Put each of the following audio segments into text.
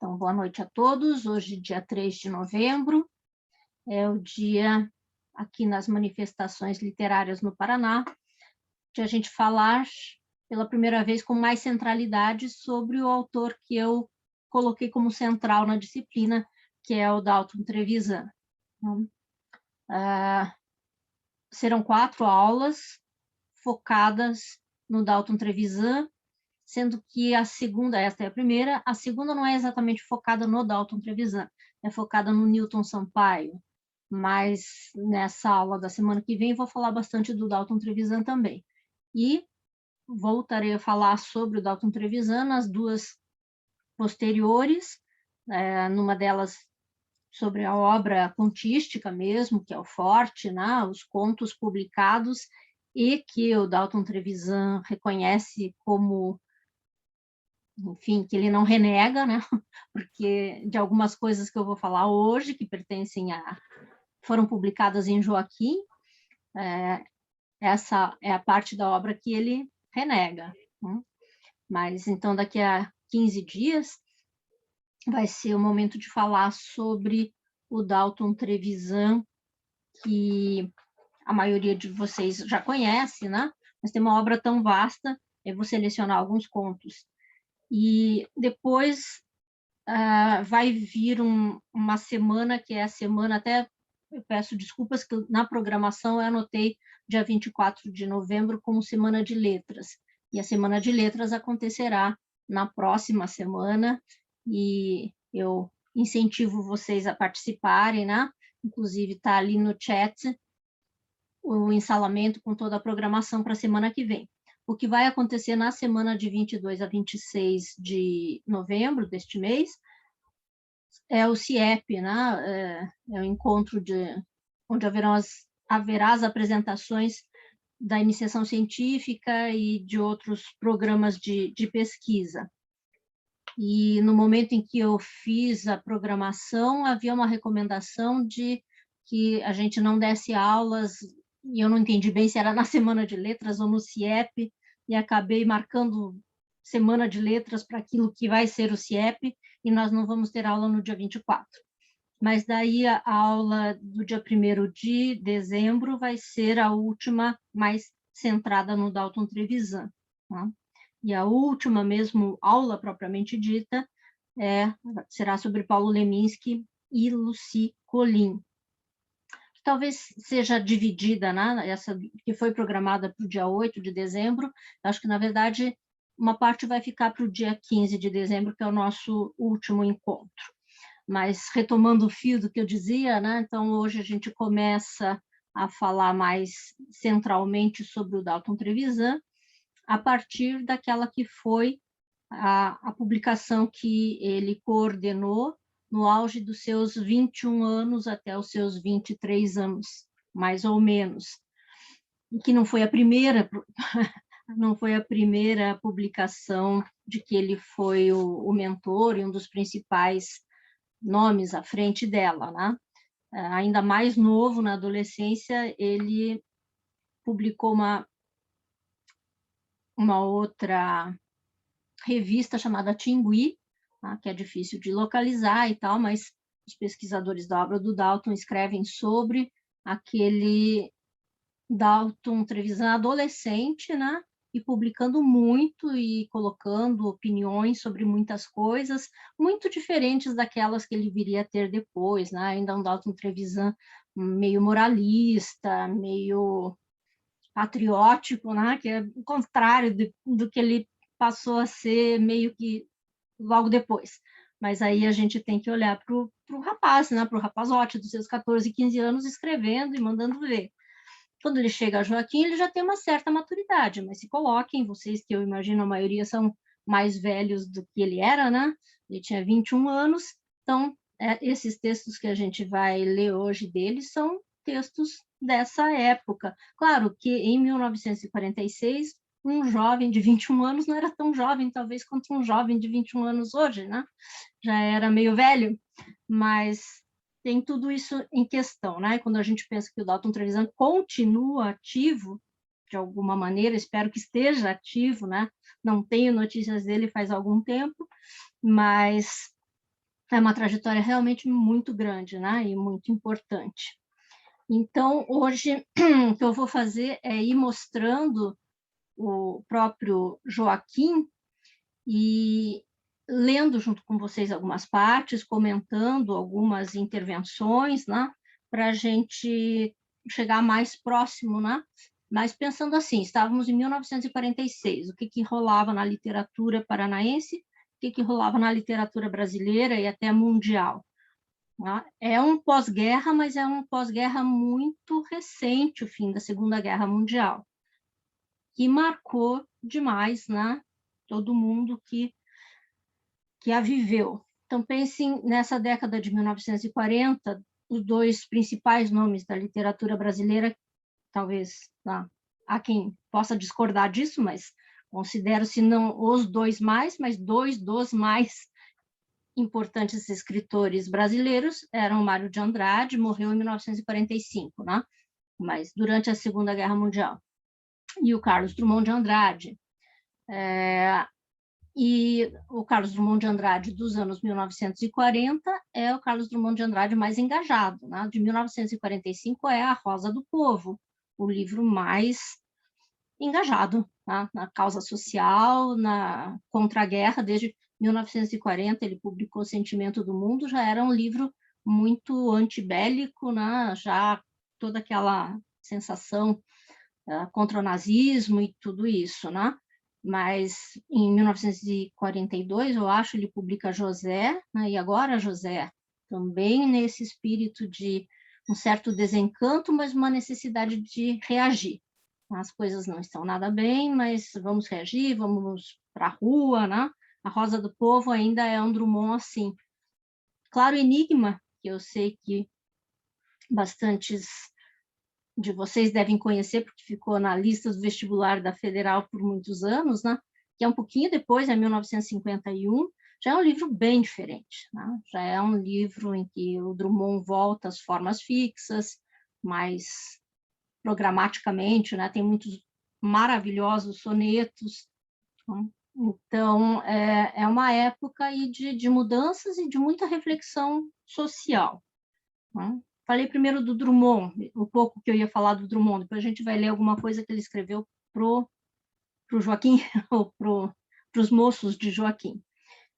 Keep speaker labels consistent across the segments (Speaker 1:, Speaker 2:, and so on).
Speaker 1: Então, boa noite a todos. Hoje, dia 3 de novembro, é o dia aqui nas manifestações literárias no Paraná, de a gente falar pela primeira vez com mais centralidade sobre o autor que eu coloquei como central na disciplina, que é o Dalton Trevisan. Serão 4 aulas focadas no Dalton Trevisan, sendo que a segunda, esta é a primeira, a segunda não é exatamente focada no Dalton Trevisan, é focada no Newton Sampaio, mas nessa aula da semana que vem vou falar bastante do Dalton Trevisan também. E voltarei a falar sobre o Dalton Trevisan nas 2 posteriores, numa delas sobre a obra contística mesmo, que é o forte, né? Os contos publicados, e que o Dalton Trevisan reconhece como, enfim, que ele não renega, né? Porque de algumas coisas que eu vou falar hoje, que foram publicadas em Joaquim, essa é a parte da obra que ele renega. Né? Mas, então, daqui a 15 dias, vai ser o momento de falar sobre o Dalton Trevisan, que a maioria de vocês já conhece, né? Mas tem uma obra tão vasta, eu vou selecionar alguns contos. E depois vai vir uma semana, que é a semana, até eu peço desculpas, que na programação eu anotei dia 24 de novembro como Semana de Letras. E a Semana de Letras acontecerá na próxima semana, e eu incentivo vocês a participarem, né? Inclusive está ali no chat o ensalamento com toda a programação para a semana que vem. O que vai acontecer na semana de 22 a 26 de novembro deste mês é o CIEP, né? É o encontro onde haverá as apresentações da iniciação científica e de outros programas de pesquisa. E no momento em que eu fiz a programação, havia uma recomendação de que a gente não desse aulas, e eu não entendi bem se era na Semana de Letras ou no CIEP, e acabei marcando Semana de Letras para aquilo que vai ser o CIEP, e nós não vamos ter aula no dia 24. Mas daí a aula do dia 1º de dezembro vai ser a última, mais centrada no Dalton Trevisan. Tá? E a última mesmo aula propriamente dita será sobre Paulo Leminski e Lucy Collin. Talvez seja dividida, né? Essa que foi programada para o dia 8 de dezembro, acho que, na verdade, uma parte vai ficar para o dia 15 de dezembro, que é o nosso último encontro. Mas, retomando o fio do que eu dizia, né? Então, hoje a gente começa a falar mais centralmente sobre o Dalton Trevisan, a partir daquela que foi a publicação que ele coordenou no auge dos seus 21 anos até os seus 23 anos, mais ou menos. E que não foi a primeira publicação de que ele foi o mentor e um dos principais nomes à frente dela, né? Ainda mais novo, na adolescência, ele publicou uma outra revista chamada Tingui, tá? Que é difícil de localizar e tal, mas os pesquisadores da obra do Dalton escrevem sobre aquele Dalton Trevisan adolescente, né? E publicando muito e colocando opiniões sobre muitas coisas, muito diferentes daquelas que ele viria a ter depois, né? Ainda um Dalton Trevisan meio moralista, meio patriótico, né? Que é o contrário do que ele passou a ser meio que logo depois. Mas aí a gente tem que olhar para o rapaz, né? Para o rapazote dos seus 14, 15 anos, escrevendo e mandando ver. Quando ele chega a Joaquim, ele já tem uma certa maturidade, mas se coloquem, vocês que eu imagino a maioria são mais velhos do que ele era, né? Ele tinha 21 anos, então esses textos que a gente vai ler hoje dele são textos dessa época. Claro que em 1946, um jovem de 21 anos não era tão jovem, talvez, quanto um jovem de 21 anos hoje, né? Já era meio velho, mas tem tudo isso em questão, né? Quando a gente pensa que o Dalton Trevisan continua ativo, de alguma maneira, espero que esteja ativo, né? Não tenho notícias dele faz algum tempo, mas é uma trajetória realmente muito grande, né? E muito importante. Então, hoje, o que eu vou fazer é ir mostrando o próprio Joaquim e lendo junto com vocês algumas partes, comentando algumas intervenções, né? Para a gente chegar mais próximo, né? Mas pensando assim, estávamos em 1946, o que rolava na literatura paranaense, o que rolava na literatura brasileira e até mundial. Né? É um pós-guerra, mas é um pós-guerra muito recente, o fim da Segunda Guerra Mundial, que marcou demais, né? Todo mundo que a viveu. Então, pensem nessa década de 1940, os dois principais nomes da literatura brasileira, talvez há quem possa discordar disso, mas considero, se não os dois mais, mas dois dos mais importantes escritores brasileiros eram Mário de Andrade, morreu em 1945, né? Mas durante a Segunda Guerra Mundial, e o Carlos Drummond de Andrade. E o Carlos Drummond de Andrade dos anos 1940 é o Carlos Drummond de Andrade mais engajado, né? De 1945 é A Rosa do Povo, o livro mais engajado, né? Na causa social, contra a guerra. Desde 1940 ele publicou Sentimento do Mundo, já era um livro muito antibélico, né? Já toda aquela sensação contra o nazismo e tudo isso, né? Mas em 1942, eu acho, ele publica José, né? E agora José, também nesse espírito de um certo desencanto, mas uma necessidade de reagir. As coisas não estão nada bem, mas vamos reagir, vamos para a rua, né? A Rosa do Povo ainda é um Drummond assim. Claro, Enigma, que eu sei que bastantes de vocês devem conhecer, porque ficou na lista do vestibular da Federal por muitos anos, né? Que é um pouquinho depois, é 1951, já é um livro bem diferente, né? Já é um livro em que o Drummond volta às formas fixas, mais programaticamente, né? Tem muitos maravilhosos sonetos, né? Então, é uma época aí de mudanças e de muita reflexão social, né? Falei primeiro do Drummond, o pouco que eu ia falar do Drummond, depois a gente vai ler alguma coisa que ele escreveu pro Joaquim, ou pros moços de Joaquim.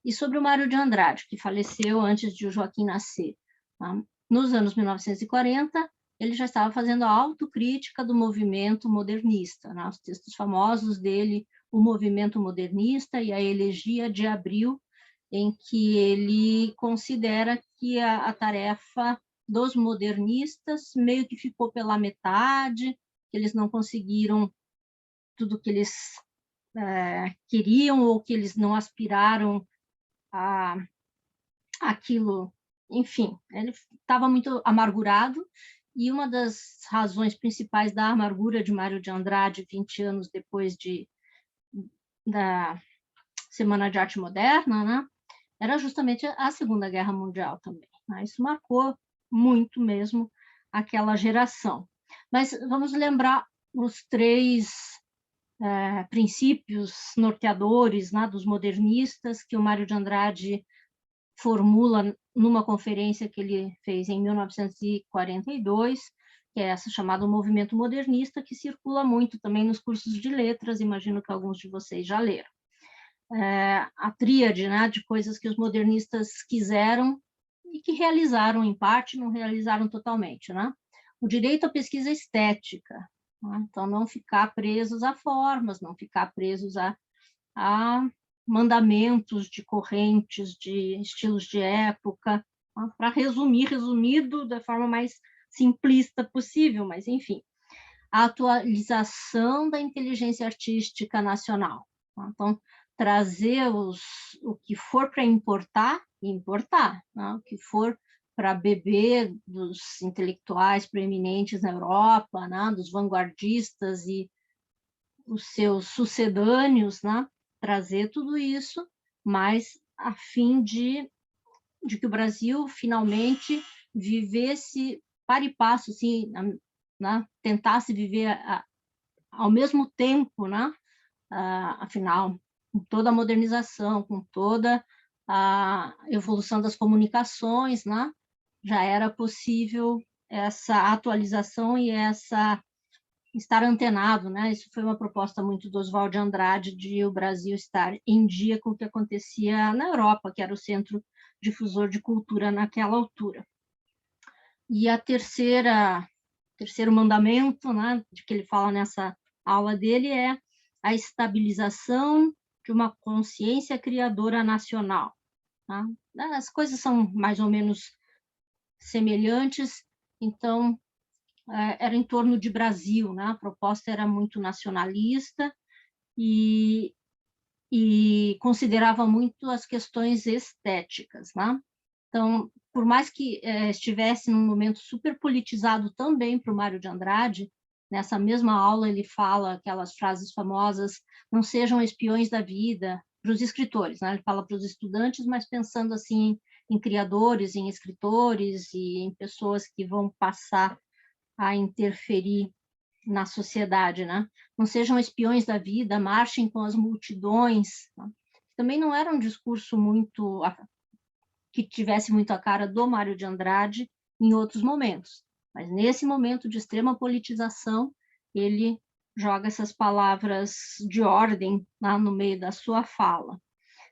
Speaker 1: E sobre o Mário de Andrade, que faleceu antes de o Joaquim nascer. Tá? Nos anos 1940, ele já estava fazendo a autocrítica do movimento modernista, né? Os textos famosos dele, O Movimento Modernista e a Elegia de Abril, em que ele considera que a tarefa dos modernistas meio que ficou pela metade, que eles não conseguiram tudo que eles queriam ou que eles não aspiraram a aquilo, enfim, ele estava muito amargurado, e uma das razões principais da amargura de Mário de Andrade, 20 anos depois da Semana de Arte Moderna, né, era justamente a Segunda Guerra Mundial também, né? Isso marcou muito mesmo aquela geração. Mas vamos lembrar os três princípios norteadores, né, dos modernistas que o Mário de Andrade formula numa conferência que ele fez em 1942, que é essa chamada Movimento Modernista, que circula muito também nos cursos de letras, imagino que alguns de vocês já leram. A tríade, né, de coisas que os modernistas quiseram e que realizaram em parte, não realizaram totalmente, né? O direito à pesquisa estética, né? Então não ficar presos a formas, não ficar presos a mandamentos de correntes, de estilos de época, tá? Para resumir, resumido da forma mais simplista possível, mas enfim, a atualização da inteligência artística nacional, tá? Então, trazer o que for para importar, né? O que for para beber dos intelectuais proeminentes na Europa, né? Dos vanguardistas e os seus sucedâneos, né? Trazer tudo isso, mas a fim de que o Brasil finalmente vivesse para e passo, assim, né? Tentasse viver ao mesmo tempo, né? Afinal, com toda a modernização, com toda a evolução das comunicações, né? Já era possível essa atualização e essa estar antenado, né? Isso foi uma proposta muito do Oswald de Andrade, de o Brasil estar em dia com o que acontecia na Europa, que era o centro difusor de cultura naquela altura. E a terceiro mandamento, né, de que ele fala nessa aula dele, é a estabilização de uma consciência criadora nacional. Tá? As coisas são mais ou menos semelhantes, então era em torno de Brasil, né? A proposta era muito nacionalista e considerava muito as questões estéticas, né? Então, por mais que estivesse num momento super politizado também para o Mário de Andrade, nessa mesma aula ele fala aquelas frases famosas: não sejam espiões da vida, para os escritores, né? Ele fala para os estudantes, mas pensando assim em criadores, em escritores e em pessoas que vão passar a interferir na sociedade, né? Não sejam espiões da vida, marchem com as multidões. Né? Também não era um discurso muito que tivesse muito a cara do Mário de Andrade em outros momentos, mas nesse momento de extrema politização, ele joga essas palavras de ordem lá no meio da sua fala.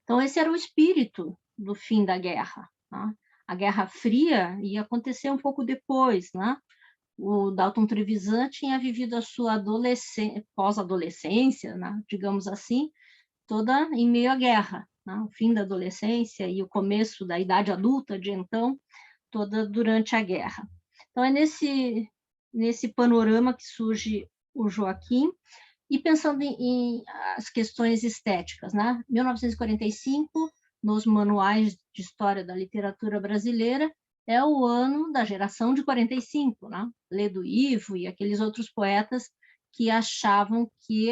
Speaker 1: Então, esse era o espírito do fim da guerra. Né? A Guerra Fria ia acontecer um pouco depois, né? O Dalton Trevisan tinha vivido a sua pós-adolescência, né, digamos assim, toda em meio à guerra, né, o fim da adolescência e o começo da idade adulta de então, toda durante a guerra. Então, é nesse panorama que surge o Joaquim, e pensando em as questões estéticas, né? 1945, nos manuais de história da literatura brasileira, é o ano da geração de 45, né? Ledo Ivo e aqueles outros poetas que achavam que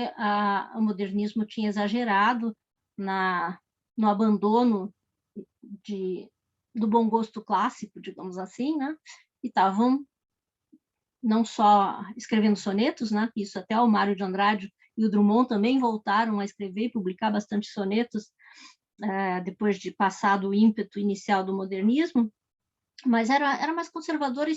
Speaker 1: o modernismo tinha exagerado no abandono do bom gosto clássico, digamos assim, né? E estavam não só escrevendo sonetos, né? Isso até o Mário de Andrade e o Drummond também voltaram a escrever e publicar bastante sonetos depois de passado o ímpeto inicial do modernismo, mas era mais conservador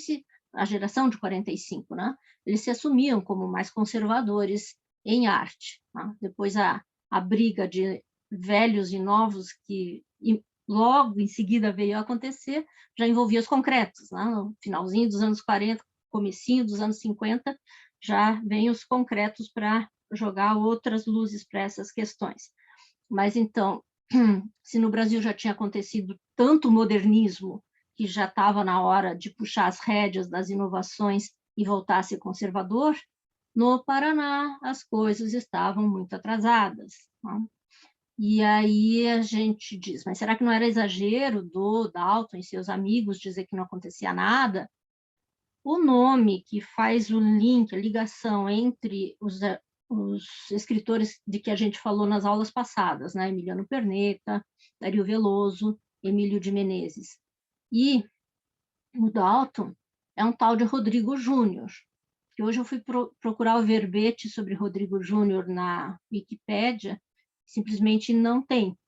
Speaker 1: a geração de 45, né? Eles se assumiam como mais conservadores em arte. Né? Depois a briga de velhos e novos que logo em seguida veio a acontecer, já envolvia os concretos, né? No finalzinho dos anos 40, comecinho dos anos 50, já vem os concretos para jogar outras luzes para essas questões. Mas então, se no Brasil já tinha acontecido tanto modernismo que já estava na hora de puxar as rédeas das inovações e voltar a ser conservador, no Paraná as coisas estavam muito atrasadas. Né? E aí a gente diz, mas será que não era exagero do Dalton e seus amigos dizer que não acontecia nada? O nome que faz o link, a ligação entre os escritores de que a gente falou nas aulas passadas, né? Emiliano Perneta, Dario Veloso, Emílio de Menezes. E o Dalton é um tal de Rodrigo Júnior, que hoje eu fui procurar o verbete sobre Rodrigo Júnior na Wikipédia, simplesmente não tem.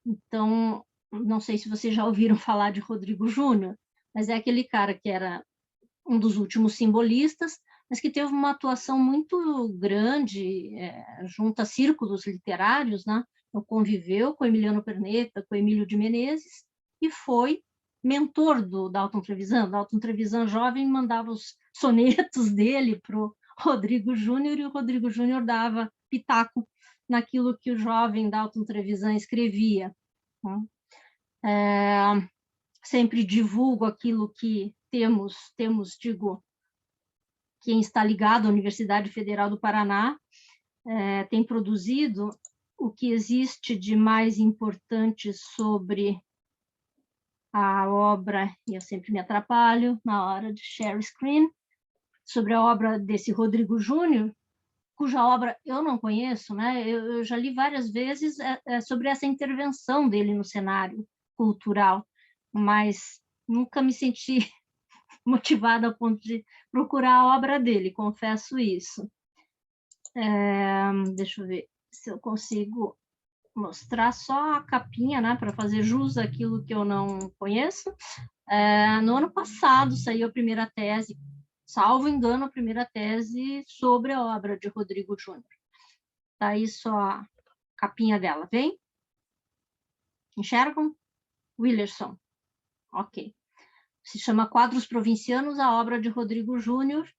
Speaker 1: Então, não sei se vocês já ouviram falar de Rodrigo Júnior, mas é aquele cara que era um dos últimos simbolistas, mas que teve uma atuação muito grande junto a círculos literários, né? Então, conviveu com Emiliano Perneta, com Emílio de Menezes, e foi mentor do Dalton Trevisan. Dalton Trevisan, jovem, mandava os sonetos dele para o Rodrigo Júnior, e o Rodrigo Júnior dava pitaco naquilo que o jovem Dalton Trevisan escrevia. Sempre divulgo aquilo que temos, digo, quem está ligado à Universidade Federal do Paraná tem produzido o que existe de mais importante sobre a obra, e eu sempre me atrapalho na hora de share screen, sobre a obra desse Rodrigo Júnior, cuja obra eu não conheço, né? Eu já li várias vezes sobre essa intervenção dele no cenário cultural, mas nunca me senti motivada a ponto de procurar a obra dele, confesso isso. Deixa eu ver se eu consigo mostrar só a capinha, né, para fazer jus àquilo que eu não conheço. No ano passado saiu a primeira tese, salvo engano, a primeira tese sobre a obra de Rodrigo Júnior. Tá aí só a capinha dela, vem? Enxergam? Willerson. Ok. Se chama Quadros Provincianos, a obra de Rodrigo Júnior.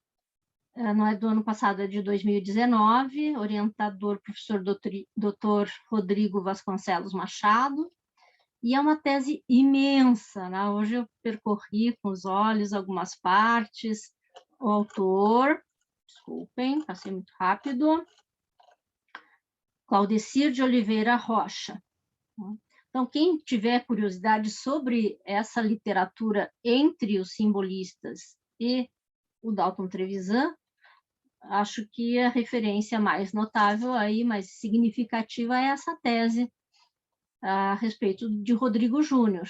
Speaker 1: Não é do ano passado, é de 2019, orientador professor doutor Rodrigo Vasconcelos Machado, e é uma tese imensa, né? Hoje eu percorri com os olhos algumas partes. O autor, desculpem, passei muito rápido, Claudecir de Oliveira Rocha. Então, quem tiver curiosidade sobre essa literatura entre os simbolistas e o Dalton Trevisan, acho que a referência mais notável aí, mais significativa, é essa tese a respeito de Rodrigo Júnior.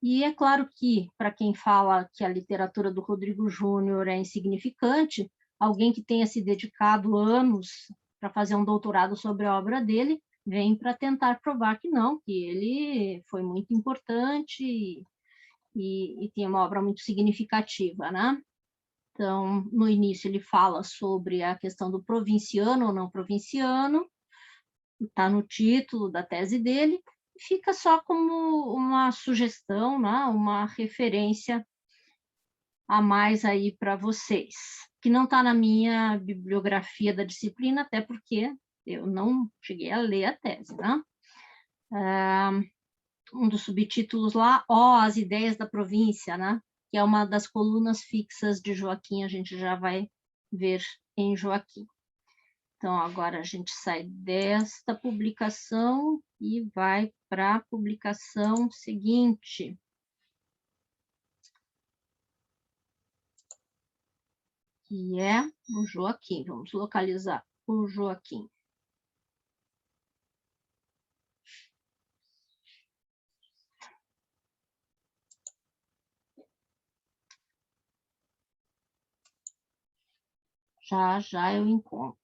Speaker 1: E é claro que, para quem fala que a literatura do Rodrigo Júnior é insignificante, alguém que tenha se dedicado anos para fazer um doutorado sobre a obra dele, vem para tentar provar que não, que ele foi muito importante e tem uma obra muito significativa, né? Então, no início ele fala sobre a questão do provinciano ou não provinciano, está no título da tese dele, e fica só como uma sugestão, né? Uma referência a mais aí para vocês, que não está na minha bibliografia da disciplina, até porque eu não cheguei a ler a tese, né? Um dos subtítulos lá, as ideias da província, né? Que é uma das colunas fixas de Joaquim, a gente já vai ver em Joaquim. Então, agora a gente sai desta publicação e vai para a publicação seguinte. Que é o Joaquim. Vamos localizar o Joaquim. Já eu encontro.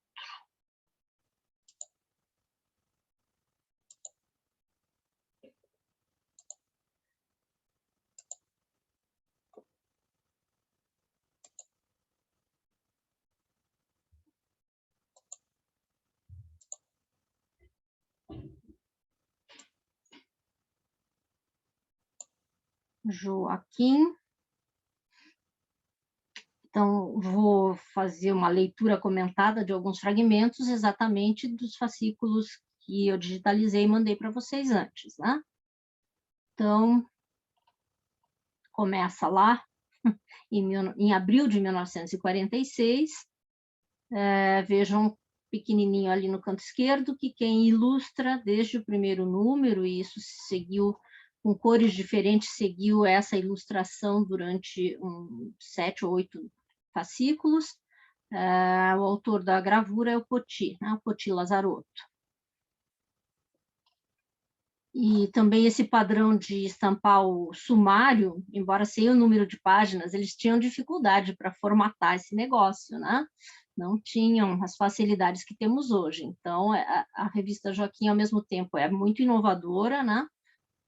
Speaker 1: Joaquim. Então, vou fazer uma leitura comentada de alguns fragmentos exatamente dos fascículos que eu digitalizei e mandei para vocês antes, né? Então, começa lá, em abril de 1946, vejam pequenininho ali no canto esquerdo, que quem ilustra desde o primeiro número, e isso seguiu com cores diferentes, seguiu essa ilustração durante 7 ou 8 fascículos. O autor da gravura é o Poti, né? O Poti Lazarotto. E também esse padrão de estampar o sumário, embora sem o número de páginas, eles tinham dificuldade para formatar esse negócio, né? Não tinham as facilidades que temos hoje. Então, a revista Joaquim, ao mesmo tempo, é muito inovadora, né?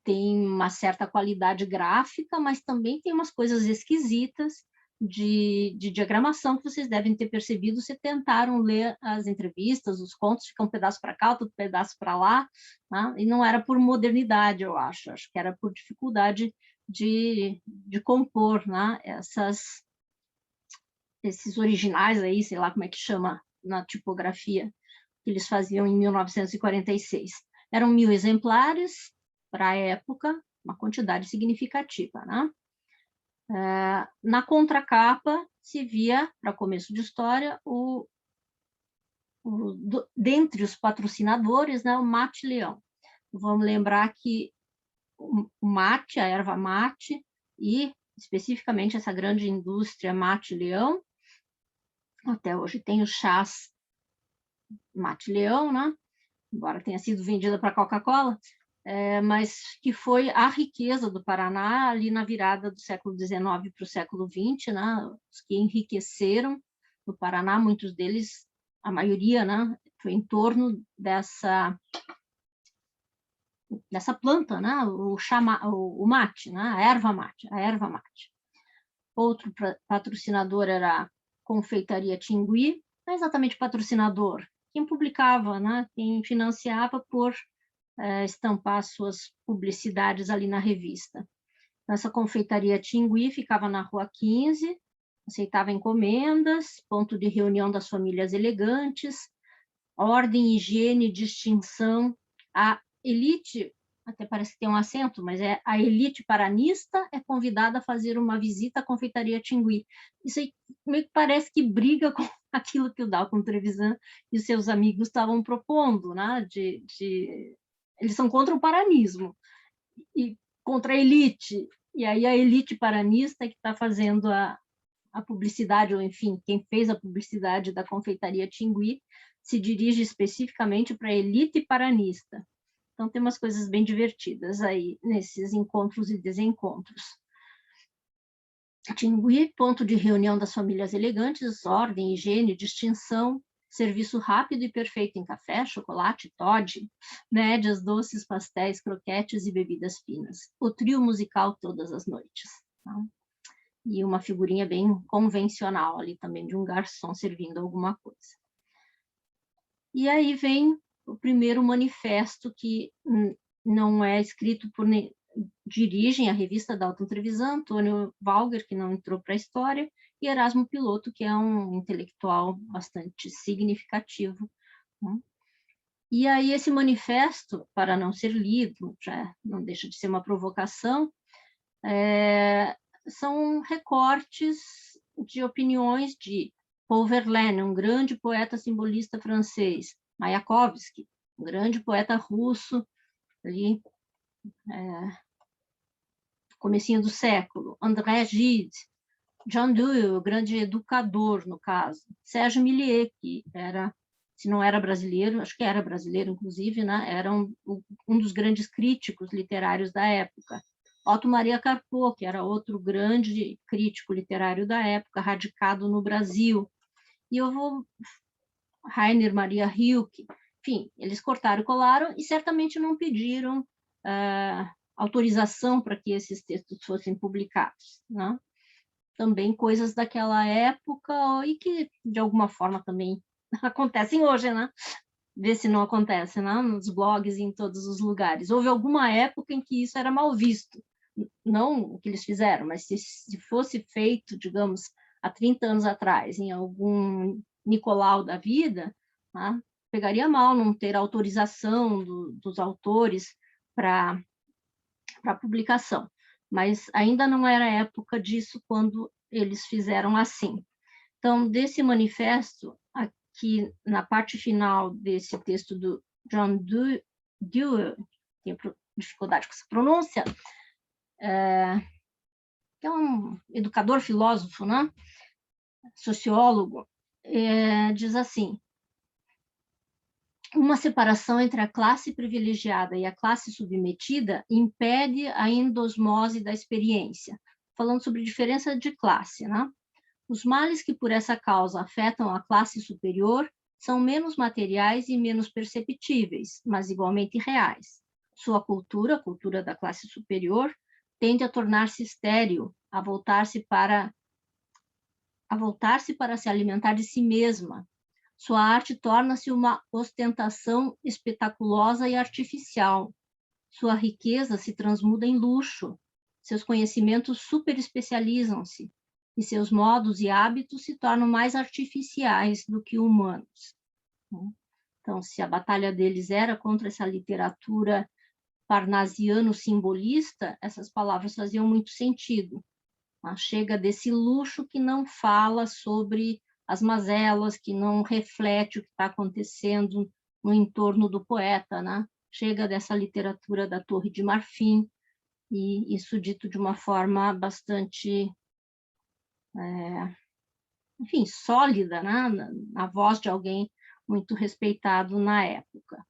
Speaker 1: Tem uma certa qualidade gráfica, mas também tem umas coisas esquisitas de diagramação que vocês devem ter percebido se tentaram ler as entrevistas, os contos, fica um pedaço para cá, outro pedaço para lá, né? E não era por modernidade, eu acho que era por dificuldade de compor, né? Esses originais aí, sei lá como é que chama na tipografia, que eles faziam em 1946. Eram 1000 exemplares, para a época, uma quantidade significativa, né? Na contracapa se via, para começo de história, dentre os patrocinadores, né, o Mate Leão. Vamos lembrar que o mate, a erva mate, e especificamente essa grande indústria Mate Leão, até hoje tem os chás Mate Leão, né? Embora tenha sido vendida para a Coca-Cola, mas que foi a riqueza do Paraná ali na virada do século XIX para o século XX, né? Os que enriqueceram o Paraná, muitos deles, a maioria, né? Foi em torno dessa planta, né? O mate, né? A erva mate. Outro patrocinador era a Confeitaria Tingui, não é exatamente patrocinador, quem publicava, né? Quem financiava por estampar suas publicidades ali na revista. Essa Confeitaria Tingui ficava na Rua 15, aceitava encomendas, ponto de reunião das famílias elegantes, ordem, higiene, distinção. A elite, até parece que tem um acento, mas é a elite paranista é convidada a fazer uma visita à Confeitaria Tingui. Isso aí meio que parece que briga com aquilo que o Dalton Trevisan e os seus amigos estavam propondo, né? Eles são contra o paranismo e contra a elite. E aí a elite paranista é que está fazendo a publicidade, ou enfim, quem fez a publicidade da Confeitaria Tingui se dirige especificamente para a elite paranista. Então, tem umas coisas bem divertidas aí nesses encontros e desencontros. Tingui, ponto de reunião das famílias elegantes, ordem, higiene, distinção, serviço rápido e perfeito em café, chocolate, Toddy, médias, doces, pastéis, croquetes e bebidas finas. O trio musical todas as noites. Tá? E uma figurinha bem convencional ali também, de um garçom servindo alguma coisa. E aí vem o primeiro manifesto, que não é escrito por... dirigem a revista Dalton Trevisan, Antônio Valger, que não entrou para a história, e Erasmo Piloto, que é um intelectual bastante significativo. Né? E aí esse manifesto, para não ser lido, já não deixa de ser uma provocação, são recortes de opiniões de Paul Verlaine, um grande poeta simbolista francês, Mayakovsky, um grande poeta russo, ali, comecinho do século, André Gide, John Dewey, o grande educador, no caso, Sérgio Milliet, que era, se não era brasileiro, acho que era brasileiro, inclusive, né? Era um dos grandes críticos literários da época. Otto Maria Carpo, que era outro grande crítico literário da época, radicado no Brasil. E eu vou... Rainer Maria Rilke, enfim, eles cortaram e colaram e certamente não pediram autorização para que esses textos fossem publicados, né? Também coisas daquela época e que, de alguma forma, também acontecem hoje, né? Vê se não acontece, né? Nos blogs e em todos os lugares. Houve alguma época em que isso era mal visto. Não o que eles fizeram, mas se fosse feito, digamos, há 30 anos atrás, em algum Nicolau da vida, né? Pegaria mal não ter autorização dos autores para publicação. Mas ainda não era época disso quando eles fizeram assim. Então, desse manifesto, aqui na parte final desse texto do John Dewey, tenho dificuldade com essa pronúncia, que é um educador, filósofo, né? Sociólogo, diz assim: uma separação entre a classe privilegiada e a classe submetida impede a endosmose da experiência, falando sobre diferença de classe, né? Os males que por essa causa afetam a classe superior são menos materiais e menos perceptíveis, mas igualmente reais. Sua cultura, a cultura da classe superior, tende a tornar-se estéril, a voltar-se para se alimentar de si mesma. Sua arte torna-se uma ostentação espetaculosa e artificial. Sua riqueza se transmuda em luxo. Seus conhecimentos superespecializam-se e seus modos e hábitos se tornam mais artificiais do que humanos. Então, se a batalha deles era contra essa literatura parnasiano-simbolista, essas palavras faziam muito sentido. Chega desse luxo que não fala sobre as mazelas, que não reflete o que está acontecendo no entorno do poeta, né? Chega dessa literatura da Torre de Marfim, e isso dito de uma forma bastante, enfim, sólida, né? Na voz de alguém muito respeitado na época.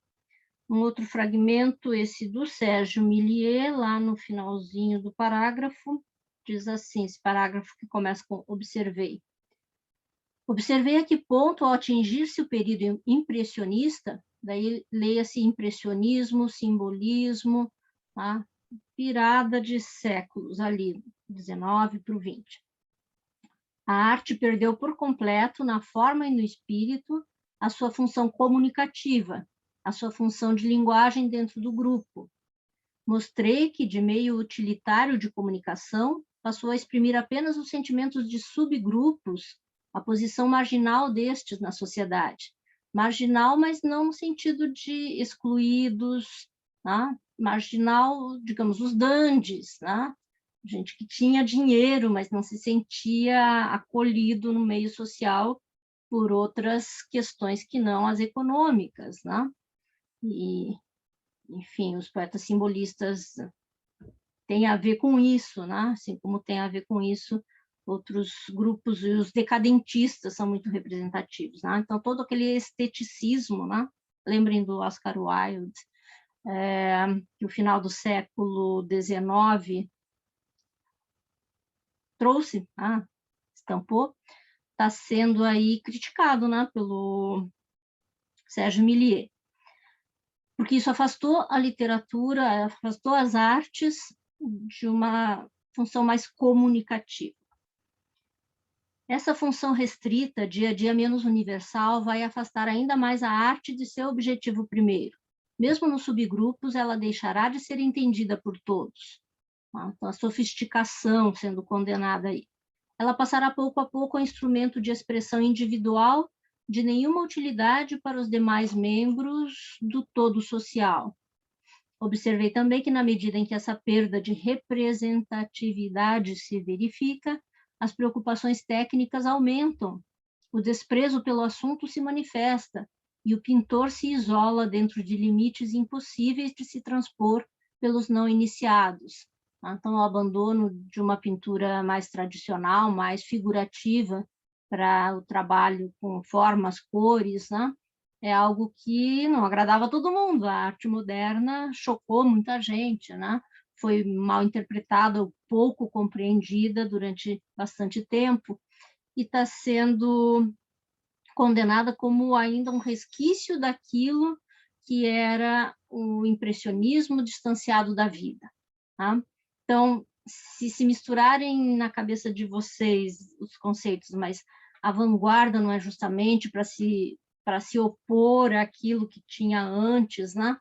Speaker 1: Um outro fragmento, esse do Sérgio Milliet, lá no finalzinho do parágrafo, diz assim, esse parágrafo que começa com observei. Observei a que ponto, ao atingir-se o período impressionista, daí leia-se impressionismo, simbolismo, tá? Virada de séculos ali, 19 para o 20. A arte perdeu por completo, na forma e no espírito, a sua função comunicativa, a sua função de linguagem dentro do grupo. Mostrei que, de meio utilitário de comunicação, passou a exprimir apenas os sentimentos de subgrupos, a posição marginal destes na sociedade. Marginal, mas não no sentido de excluídos, tá? Marginal, digamos, os dandies, né? Gente que tinha dinheiro, mas não se sentia acolhido no meio social por outras questões que não as econômicas, né? E, enfim, os poetas simbolistas têm a ver com isso, né? Assim como tem a ver com isso outros grupos, e os decadentistas são muito representativos, né? Então, todo aquele esteticismo, né? Lembrem do Oscar Wilde, que o final do século XIX trouxe, estampou, está sendo aí criticado, né, pelo Sérgio Millier, porque isso afastou a literatura, afastou as artes de uma função mais comunicativa. Essa função restrita, dia a dia menos universal, vai afastar ainda mais a arte de seu objetivo primeiro. Mesmo nos subgrupos, ela deixará de ser entendida por todos. Então, a sofisticação sendo condenada aí. Ela passará pouco a pouco a instrumento de expressão individual de nenhuma utilidade para os demais membros do todo social. Observei também que, na medida em que essa perda de representatividade se verifica, as preocupações técnicas aumentam, o desprezo pelo assunto se manifesta e o pintor se isola dentro de limites impossíveis de se transpor pelos não iniciados. Então, o abandono de uma pintura mais tradicional, mais figurativa, para o trabalho com formas, cores, né? É algo que não agradava a todo mundo. A arte moderna chocou muita gente, né? Foi mal interpretada, pouco compreendida durante bastante tempo, e está sendo condenada como ainda um resquício daquilo que era o impressionismo distanciado da vida. Tá? Então, se misturarem na cabeça de vocês os conceitos, mas a vanguarda não é justamente para se opor àquilo que tinha antes, né?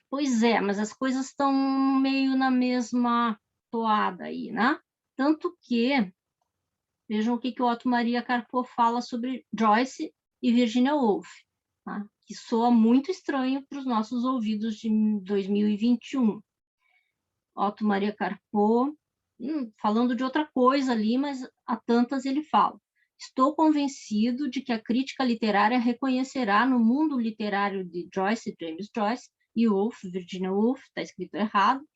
Speaker 1: Pois é, mas as coisas estão meio na mesma toada aí, né? Tanto que, vejam o que o Otto Maria Carpo fala sobre Joyce e Virginia Woolf, tá? Que soa muito estranho para os nossos ouvidos de 2021. Otto Maria Carpo, falando de outra coisa ali, mas há tantas ele fala. Estou convencido de que a crítica literária reconhecerá no mundo literário de Joyce, James Joyce, e Woolf, Virginia Woolf, está escrito errado,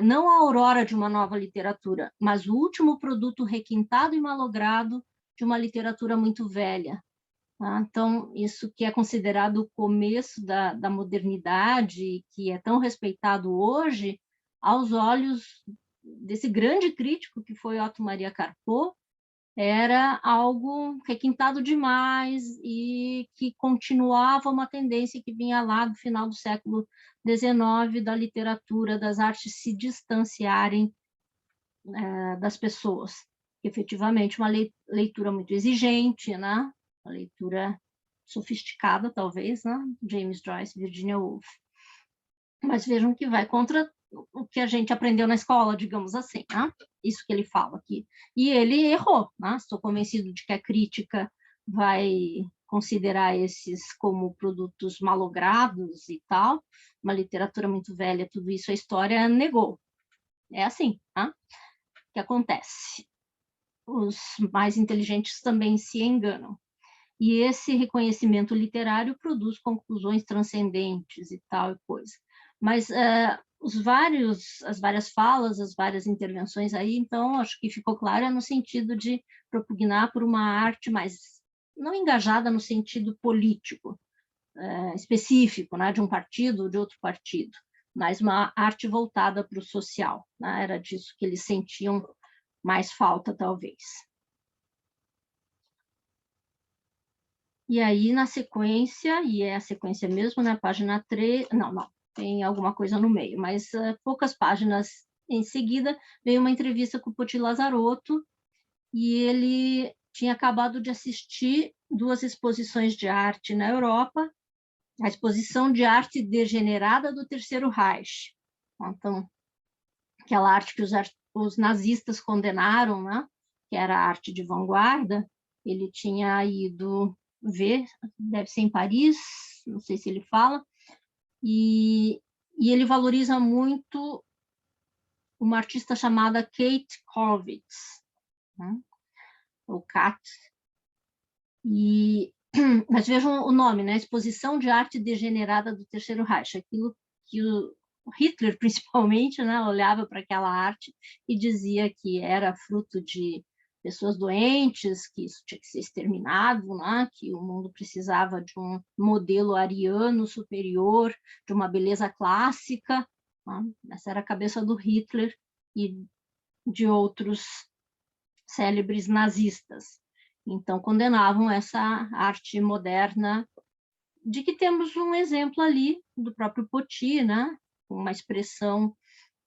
Speaker 1: não a aurora de uma nova literatura, mas o último produto requintado e malogrado de uma literatura muito velha. Tá? Então, isso que é considerado o começo da modernidade, que é tão respeitado hoje, aos olhos desse grande crítico que foi Otto Maria Carpo, era algo requintado demais e que continuava uma tendência que vinha lá do final do século XIX, da literatura, das artes se distanciarem das pessoas. Efetivamente, uma leitura muito exigente, né? Uma leitura sofisticada, talvez, né? James Joyce, Virginia Woolf. Mas vejam que vai contra o que a gente aprendeu na escola, digamos assim, né? Isso que ele fala aqui. E ele errou, né? Estou convencido de que a crítica vai considerar esses como produtos malogrados e tal, uma literatura muito velha, tudo isso a história negou. É assim, né? Que acontece. Os mais inteligentes também se enganam. E esse reconhecimento literário produz conclusões transcendentes e tal e coisa. Mas as várias falas, as várias intervenções aí, então, acho que ficou claro, é no sentido de propugnar por uma arte mais, não engajada no sentido político, específico, né, de um partido ou de outro partido, mas uma arte voltada para o social, né? Era disso que eles sentiam mais falta, talvez. E aí, na sequência, e é a sequência mesmo, né? Página 3, não, tem alguma coisa no meio, mas poucas páginas em seguida, veio uma entrevista com o Poti Lazarotto, e ele tinha acabado de assistir 2 exposições de arte na Europa, a exposição de arte degenerada do Terceiro Reich. Então, aquela arte que os nazistas condenaram, né? Que era a arte de vanguarda, ele tinha ido ver, deve ser em Paris, não sei se ele fala, e ele valoriza muito uma artista chamada Kate Kollwitz, né? Ou Kat. Mas vejam o nome, né? Exposição de arte degenerada do Terceiro Reich, aquilo que o Hitler, principalmente, né, olhava para aquela arte e dizia que era fruto de pessoas doentes, que isso tinha que ser exterminado, né, que o mundo precisava de um modelo ariano superior, de uma beleza clássica. Né? Essa era a cabeça do Hitler e de outros célebres nazistas. Então, condenavam essa arte moderna, de que temos um exemplo ali do próprio Poti, né? Uma expressão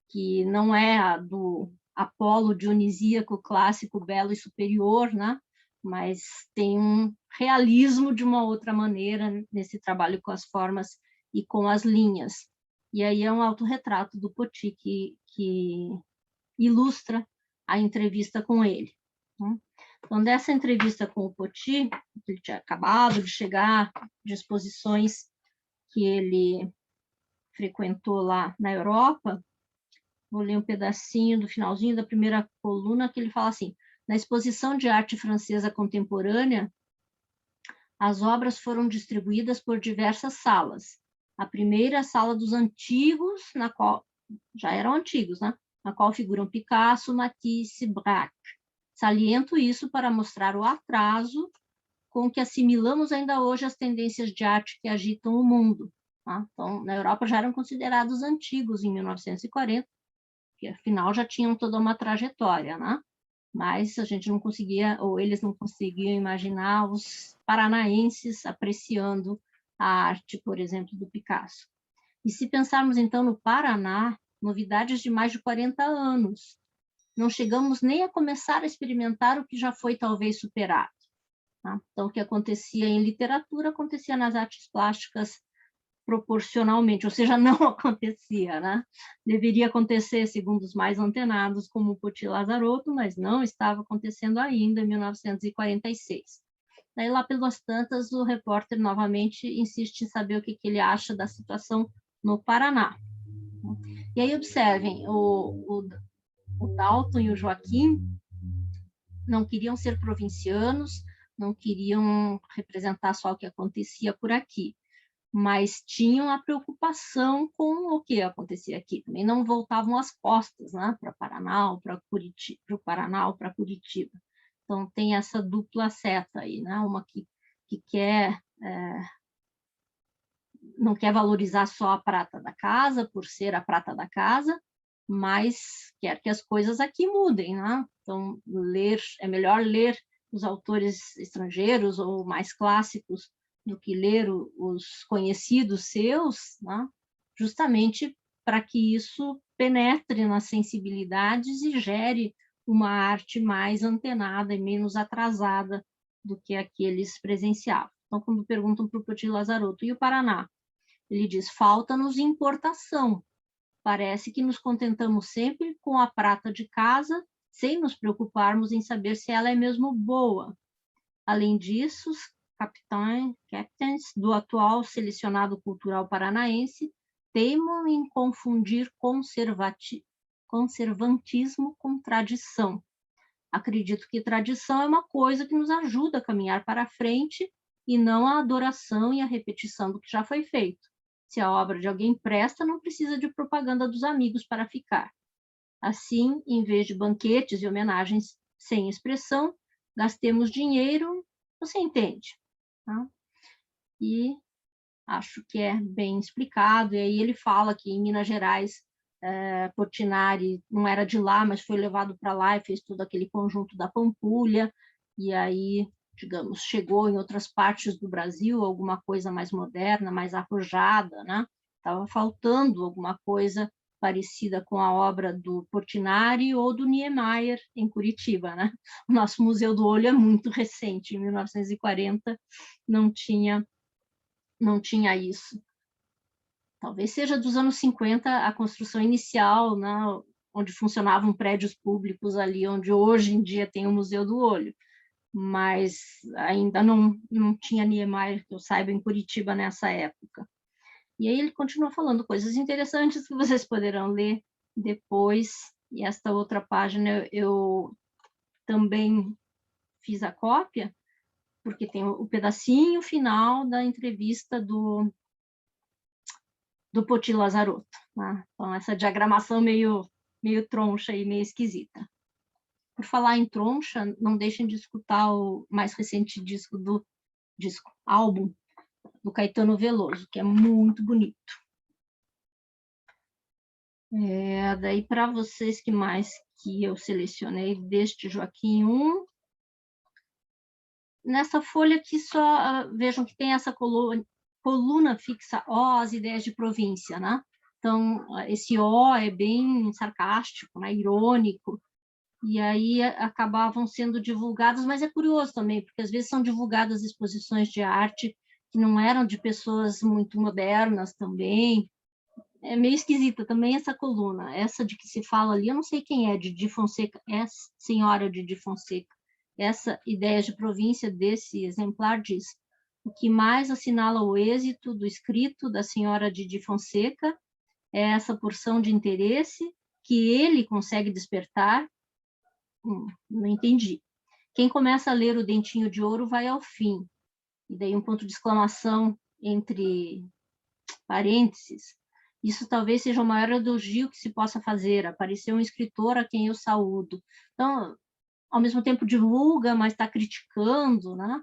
Speaker 1: que não é a do Apolo dionisíaco clássico, belo e superior, né? Mas tem um realismo de uma outra maneira nesse trabalho com as formas e com as linhas. E aí é um autorretrato do Poti que ilustra a entrevista com ele. Então, dessa entrevista com o Poti, ele tinha acabado de chegar de exposições que ele frequentou lá na Europa, vou ler um pedacinho do finalzinho da primeira coluna, que ele fala assim: na exposição de arte francesa contemporânea, as obras foram distribuídas por diversas salas. A primeira, a sala dos antigos, na qual já eram antigos, né? Na qual figuram Picasso, Matisse, Braque. Saliento isso para mostrar o atraso com que assimilamos ainda hoje as tendências de arte que agitam o mundo. Tá? Então, na Europa já eram considerados antigos em 1940, que afinal já tinham toda uma trajetória, né? Mas a gente não conseguia, ou eles não conseguiam imaginar os paranaenses apreciando a arte, por exemplo, do Picasso. E se pensarmos então no Paraná, novidades de mais de 40 anos, não chegamos nem a começar a experimentar o que já foi talvez superado. Tá? Então, o que acontecia em literatura acontecia nas artes plásticas proporcionalmente, ou seja, não acontecia, né? Deveria acontecer, segundo os mais antenados, como o Poti Lazarotto, mas não estava acontecendo ainda em 1946. Daí, lá pelas tantas, o repórter novamente insiste em saber o que ele acha da situação no Paraná. E aí, observem, o Dalton e o Joaquim não queriam ser provincianos, não queriam representar só o que acontecia por aqui, mas tinham a preocupação com o que acontecia aqui. Também não voltavam as costas, né, para Paraná, para Curitiba, para o Paraná, para Curitiba. Então tem essa dupla seta aí, né? Uma que quer não quer valorizar só a prata da casa por ser a prata da casa, mas quer que as coisas aqui mudem, né? Então é melhor ler os autores estrangeiros ou mais clássicos do que ler os conhecidos seus, né? Justamente para que isso penetre nas sensibilidades e gere uma arte mais antenada e menos atrasada do que aqueles presenciavam. Então, quando perguntam para o Poti Lazarotto, e o Paraná? Ele diz, falta-nos importação. Parece que nos contentamos sempre com a prata de casa, sem nos preocuparmos em saber se ela é mesmo boa. Além disso, os captains do atual selecionado cultural paranaense teimam em confundir conservantismo com tradição. Acredito que tradição é uma coisa que nos ajuda a caminhar para frente e não a adoração e a repetição do que já foi feito. Se a obra de alguém presta, não precisa de propaganda dos amigos para ficar. Assim, em vez de banquetes e homenagens sem expressão, gastemos dinheiro, você entende. Tá? E acho que é bem explicado. E aí ele fala que em Minas Gerais, Portinari não era de lá, mas foi levado para lá e fez todo aquele conjunto da Pampulha. E aí digamos, chegou em outras partes do Brasil, alguma coisa mais moderna, mais arrojada, né? Estava faltando alguma coisa parecida com a obra do Portinari ou do Niemeyer em Curitiba, né? O nosso Museu do Olho é muito recente, em 1940 não tinha isso. Talvez seja dos anos 50 a construção inicial, né, onde funcionavam prédios públicos ali, onde hoje em dia tem o Museu do Olho, mas ainda não tinha Niemeyer, que eu saiba, em Curitiba nessa época. E aí ele continua falando coisas interessantes que vocês poderão ler depois, e esta outra página eu também fiz a cópia, porque tem o pedacinho final da entrevista do Poti Lazarotto, né? Então, essa diagramação meio troncha e meio esquisita. Por falar em troncha, não deixem de escutar o mais recente álbum do Caetano Veloso, que é muito bonito. Daí, para vocês, que mais que eu selecionei deste Joaquim 1, nessa folha aqui só vejam que tem essa coluna fixa, ó, as ideias de província, né? Então, esse ó é bem sarcástico, né? Irônico, e aí acabavam sendo divulgadas, mas é curioso também, porque às vezes são divulgadas exposições de arte que não eram de pessoas muito modernas também. É meio esquisita também essa coluna, essa de que se fala ali, eu não sei quem é, de Fonseca, é a senhora de Fonseca. Essa ideia de província desse exemplar diz: o que mais assinala o êxito do escrito da senhora de Fonseca é essa porção de interesse que ele consegue despertar. Não entendi. Quem começa a ler o Dentinho de Ouro vai ao fim. E daí um ponto de exclamação entre parênteses. Isso talvez seja o maior elogio que se possa fazer. Apareceu um escritor a quem eu saúdo. Então, ao mesmo tempo divulga, mas está criticando, né?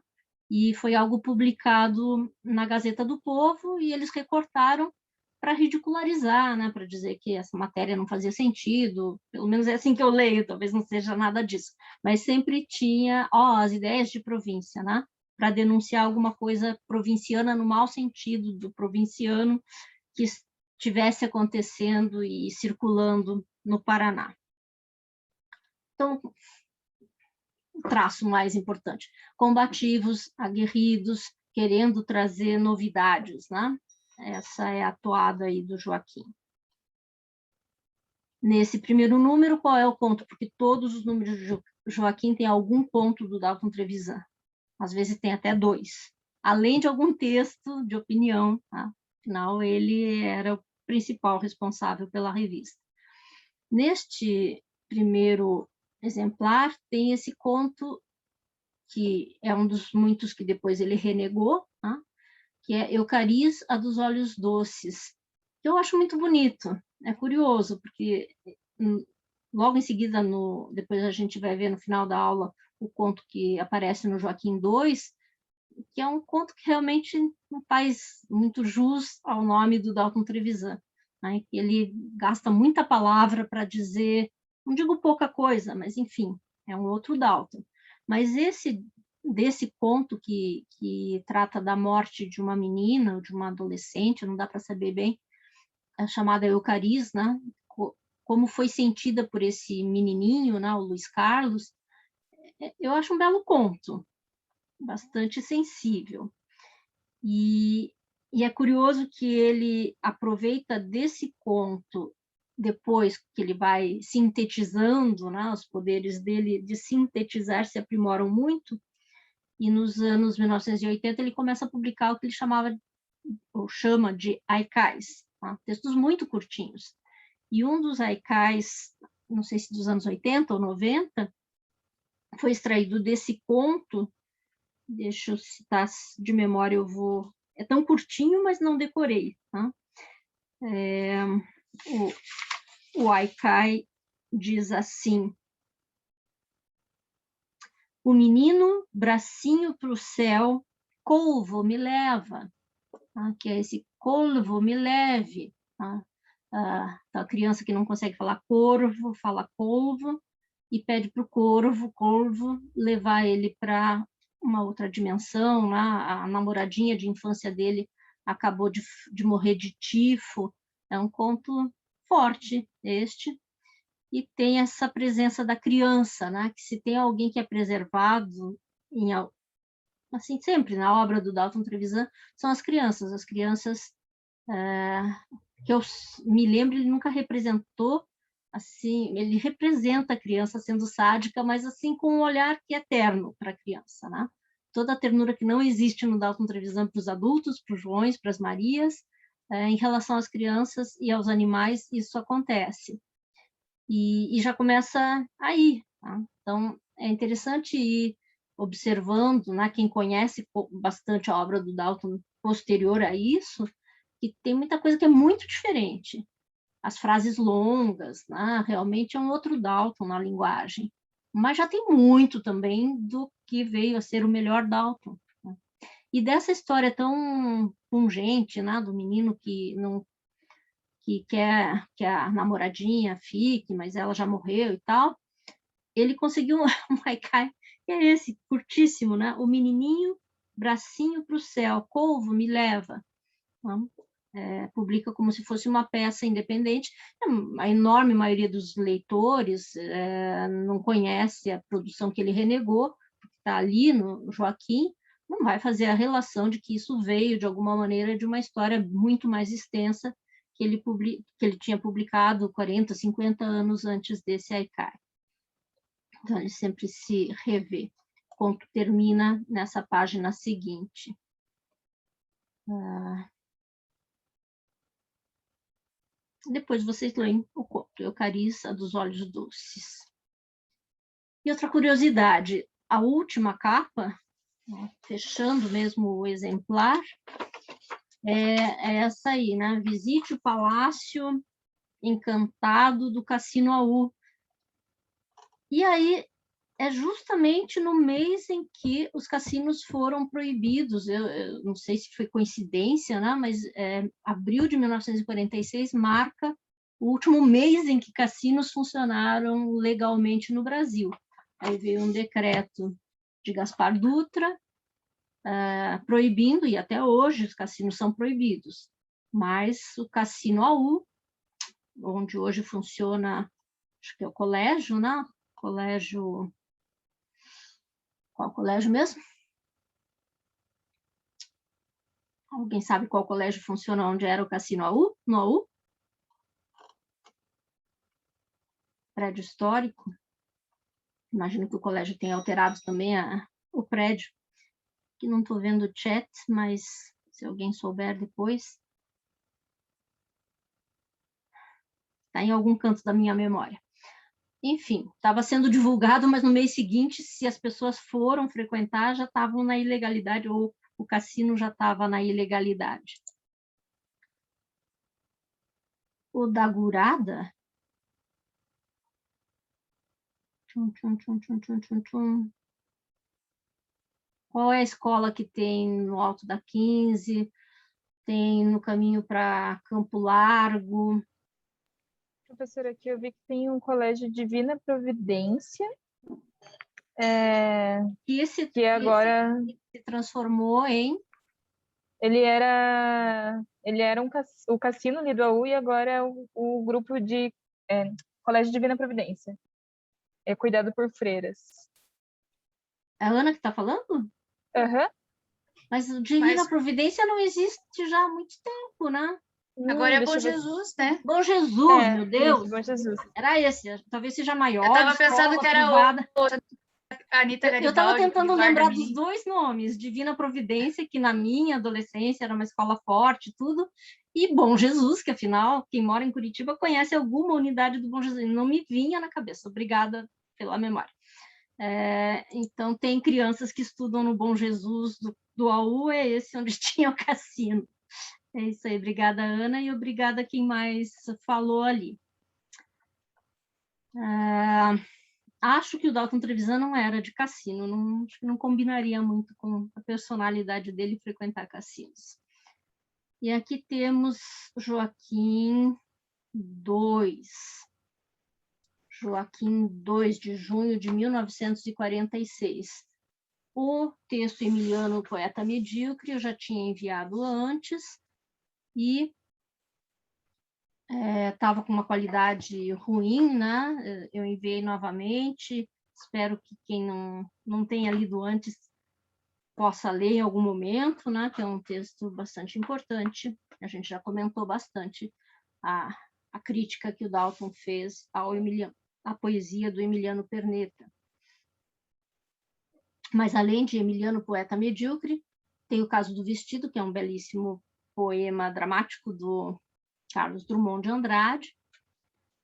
Speaker 1: E foi algo publicado na Gazeta do Povo e eles recortaram para ridicularizar, né? Para dizer que essa matéria não fazia sentido. Pelo menos é assim que eu leio, talvez não seja nada disso. Mas sempre tinha, as ideias de província, né? Para denunciar alguma coisa provinciana no mau sentido do provinciano que estivesse acontecendo e circulando no Paraná. Então, o traço mais importante: combativos, aguerridos, querendo trazer novidades, né? Essa é a toada aí do Joaquim. Nesse primeiro número, qual é o conto? Porque todos os números de Joaquim têm algum conto do Dalton Trevisan. Às vezes tem até 2. Além de algum texto de opinião, tá? Afinal, ele era o principal responsável pela revista. Neste primeiro exemplar, tem esse conto, que é um dos muitos que depois ele renegou, tá? Que é Eucariz, a dos Olhos Doces, que eu acho muito bonito. É curioso, porque logo em seguida, depois a gente vai ver no final da aula o conto que aparece no Joaquim 2, que é um conto que realmente não faz muito jus ao nome do Dalton Trevisan, né? Ele gasta muita palavra para dizer, não digo pouca coisa, mas enfim, é um outro Dalton. Mas desse conto que trata da morte de uma menina ou de uma adolescente, não dá para saber bem, é chamada Eucariz, né? Como foi sentida por esse menininho, né? O Luiz Carlos, eu acho um belo conto, bastante sensível. E é curioso que ele aproveita desse conto, depois que ele vai sintetizando, né, os poderes dele de sintetizar se aprimoram muito, e nos anos 1980 ele começa a publicar o que ele chama de haikais, tá? Textos muito curtinhos. E um dos haikais, não sei se dos anos 80 ou 90, foi extraído desse conto. Deixa eu citar de memória, é tão curtinho, mas não decorei, tá? O haikai diz assim: o menino, bracinho para o céu, colvo me leva, tá? Que é esse colvo me leve, tá? A criança que não consegue falar corvo, fala colvo, e pede para o corvo levar ele para uma outra dimensão, né? A namoradinha de infância dele acabou de morrer de tifo. É um conto forte, este, e tem essa presença da criança, né? Que se tem alguém que é preservado, assim, sempre na obra do Dalton Trevisan, são as crianças. As crianças, que eu me lembro, ele nunca representou, assim, ele representa a criança sendo sádica, mas assim, com um olhar que é terno para a criança, né? Toda a ternura que não existe no Dalton Trevisan para os adultos, para os Joões, para as Marias, em relação às crianças e aos animais, isso acontece. E já começa aí, tá? Então, é interessante ir observando, né, quem conhece bastante a obra do Dalton posterior a isso, que tem muita coisa que é muito diferente. As frases longas, né, realmente é um outro Dalton na linguagem, mas já tem muito também do que veio a ser o melhor Dalton, né? E dessa história tão pungente, né, do menino que não que quer que a namoradinha fique, mas ela já morreu e tal, ele conseguiu um haikai, que é esse, curtíssimo, né? O menininho, bracinho para o céu, couvo, me leva. Publica como se fosse uma peça independente. A enorme maioria dos leitores não conhece a produção que ele renegou, porque está ali no Joaquim, não vai fazer a relação de que isso veio, de alguma maneira, de uma história muito mais extensa que ele tinha publicado 40, 50 anos antes desse haikai. Então, ele sempre se revê. O conto termina nessa página seguinte. Depois vocês leem o conto Eucarissa dos Olhos Doces. E outra curiosidade, a última capa, fechando mesmo o exemplar, é essa aí, né? Visite o Palácio Encantado do Cassino Aú. E aí é justamente no mês em que os cassinos foram proibidos. Eu não sei se foi coincidência, né? Mas abril de 1946 marca o último mês em que cassinos funcionaram legalmente no Brasil. Aí veio um decreto de Gaspar Dutra proibindo, e até hoje os cassinos são proibidos. Mas o Cassino Aú, onde hoje funciona, acho que é o colégio, né? Colégio... Qual colégio mesmo? Alguém sabe qual colégio funciona onde era o Cassino Aú? No Aú? Prédio histórico. Imagino que o colégio tenha alterado também o prédio. Que não estou vendo o chat, mas se alguém souber depois. Está em algum canto da minha memória. Enfim, estava sendo divulgado, mas no mês seguinte, se as pessoas foram frequentar, já estavam na ilegalidade, ou o cassino já estava na ilegalidade. O da Gurada... Qual é a escola que tem no Alto da 15? Tem no caminho para Campo Largo?
Speaker 2: Professora, aqui eu vi que tem um colégio Divina Providência, que agora
Speaker 1: se transformou em...
Speaker 2: Ele era o cassino ali do Aú e agora é o grupo de Colégio Divina Providência. É cuidado por freiras.
Speaker 1: É a Ana que está falando?
Speaker 2: Uhum.
Speaker 1: Mas o Divina Providência não existe já há muito tempo, né?
Speaker 3: Agora é Bom Jesus, né?
Speaker 1: Bom Jesus, meu Deus!
Speaker 2: Isso, Bom Jesus.
Speaker 1: Era esse, talvez seja maior.
Speaker 3: Eu estava pensando que era outra. Anitta Garibaldi.
Speaker 1: Eu estava tentando lembrar dos dois nomes, Divina Providência, que na minha adolescência era uma escola forte, tudo, e Bom Jesus, que afinal, quem mora em Curitiba conhece alguma unidade do Bom Jesus, não me vinha na cabeça, obrigada pela memória. Então, tem crianças que estudam no Bom Jesus do Aú, é esse onde tinha o cassino. É isso aí, obrigada, Ana, e obrigada a quem mais falou ali. Acho que o Dalton Trevisan não era de cassino, acho que não combinaria muito com a personalidade dele frequentar cassinos. E aqui temos Joaquim II. Joaquim II, de junho de 1946. O texto Emiliano, o Poeta Medíocre, eu já tinha enviado antes, e estava com uma qualidade ruim, né? Eu enviei novamente, espero que quem não tenha lido antes possa ler em algum momento, né? Que é um texto bastante importante. A gente já comentou bastante a crítica que o Dalton fez à poesia do Emiliano Perneta. Mas, além de Emiliano, Poeta Medíocre, tem o Caso do Vestido, que é um belíssimo poema dramático do Carlos Drummond de Andrade.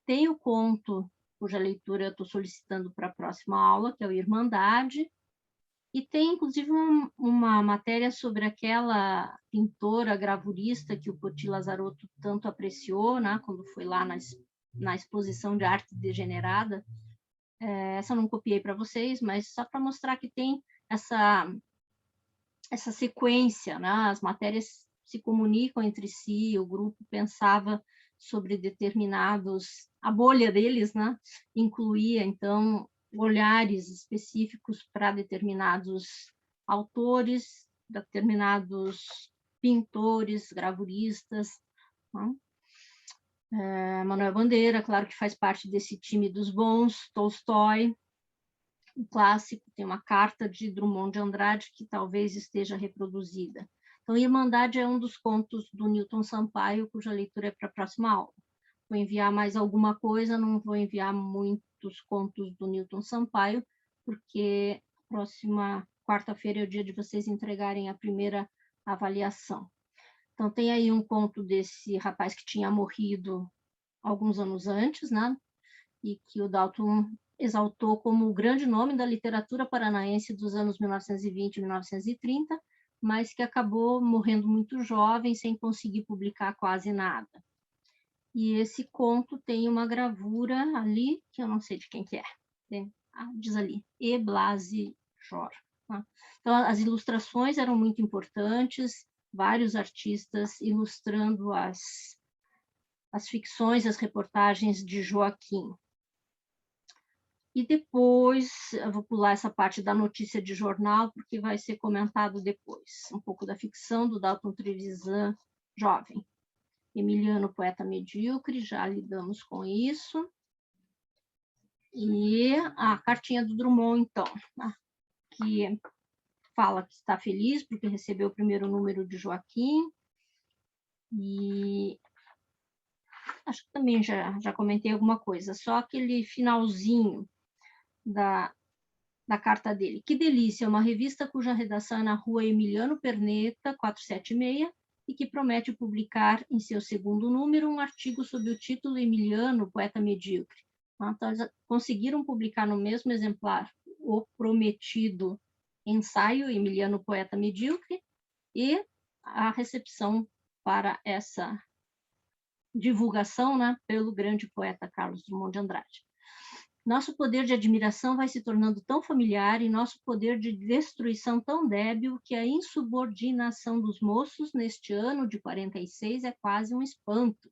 Speaker 1: Tem o conto, cuja leitura eu estou solicitando para a próxima aula, que é o Irmandade. E tem, inclusive, uma matéria sobre aquela pintora gravurista que o Poti Lazarotto tanto apreciou, né, quando foi lá na exposição de arte degenerada. Essa eu não copiei para vocês, mas só para mostrar que tem essa sequência, né? As matérias se comunicam entre si, o grupo pensava sobre determinados... A bolha deles, né? Incluía, então, olhares específicos para determinados autores, determinados pintores, gravuristas, né? Manuel Bandeira, claro que faz parte desse time dos bons, Tolstói, um clássico, tem uma carta de Drummond de Andrade que talvez esteja reproduzida. Então, Irmandade é um dos contos do Newton Sampaio, cuja leitura é para a próxima aula. Vou enviar mais alguma coisa, não vou enviar muitos contos do Newton Sampaio, porque próxima quarta-feira é o dia de vocês entregarem a primeira avaliação. Então, tem aí um conto desse rapaz que tinha morrido alguns anos antes, né? E que o Dalton exaltou como o grande nome da literatura paranaense dos anos 1920 e 1930, mas que acabou morrendo muito jovem, sem conseguir publicar quase nada. E esse conto tem uma gravura ali, que eu não sei de quem que é. Diz ali, E. Blasi Jor. Tá? Então, as ilustrações eram muito importantes, vários artistas ilustrando as ficções, as reportagens de Joaquim. E depois, eu vou pular essa parte da notícia de jornal, porque vai ser comentado depois. Um pouco da ficção do Dalton Trevisan, jovem. Emiliano, Poeta Medíocre, já lidamos com isso. E a cartinha do Drummond, então, que fala que está feliz porque recebeu o primeiro número de Joaquim. E acho que também já comentei alguma coisa, só aquele finalzinho da carta dele. Que delícia, uma revista cuja redação é na rua Emiliano Perneta, 476, e que promete publicar em seu segundo número um artigo sob o título Emiliano, Poeta Medíocre. Então, eles conseguiram publicar no mesmo exemplar o prometido ensaio Emiliano, Poeta Medíocre, e a recepção para essa divulgação, né, pelo grande poeta Carlos Drummond de Andrade. Nosso poder de admiração vai se tornando tão familiar e nosso poder de destruição tão débil que a insubordinação dos moços neste ano de 46 é quase um espanto.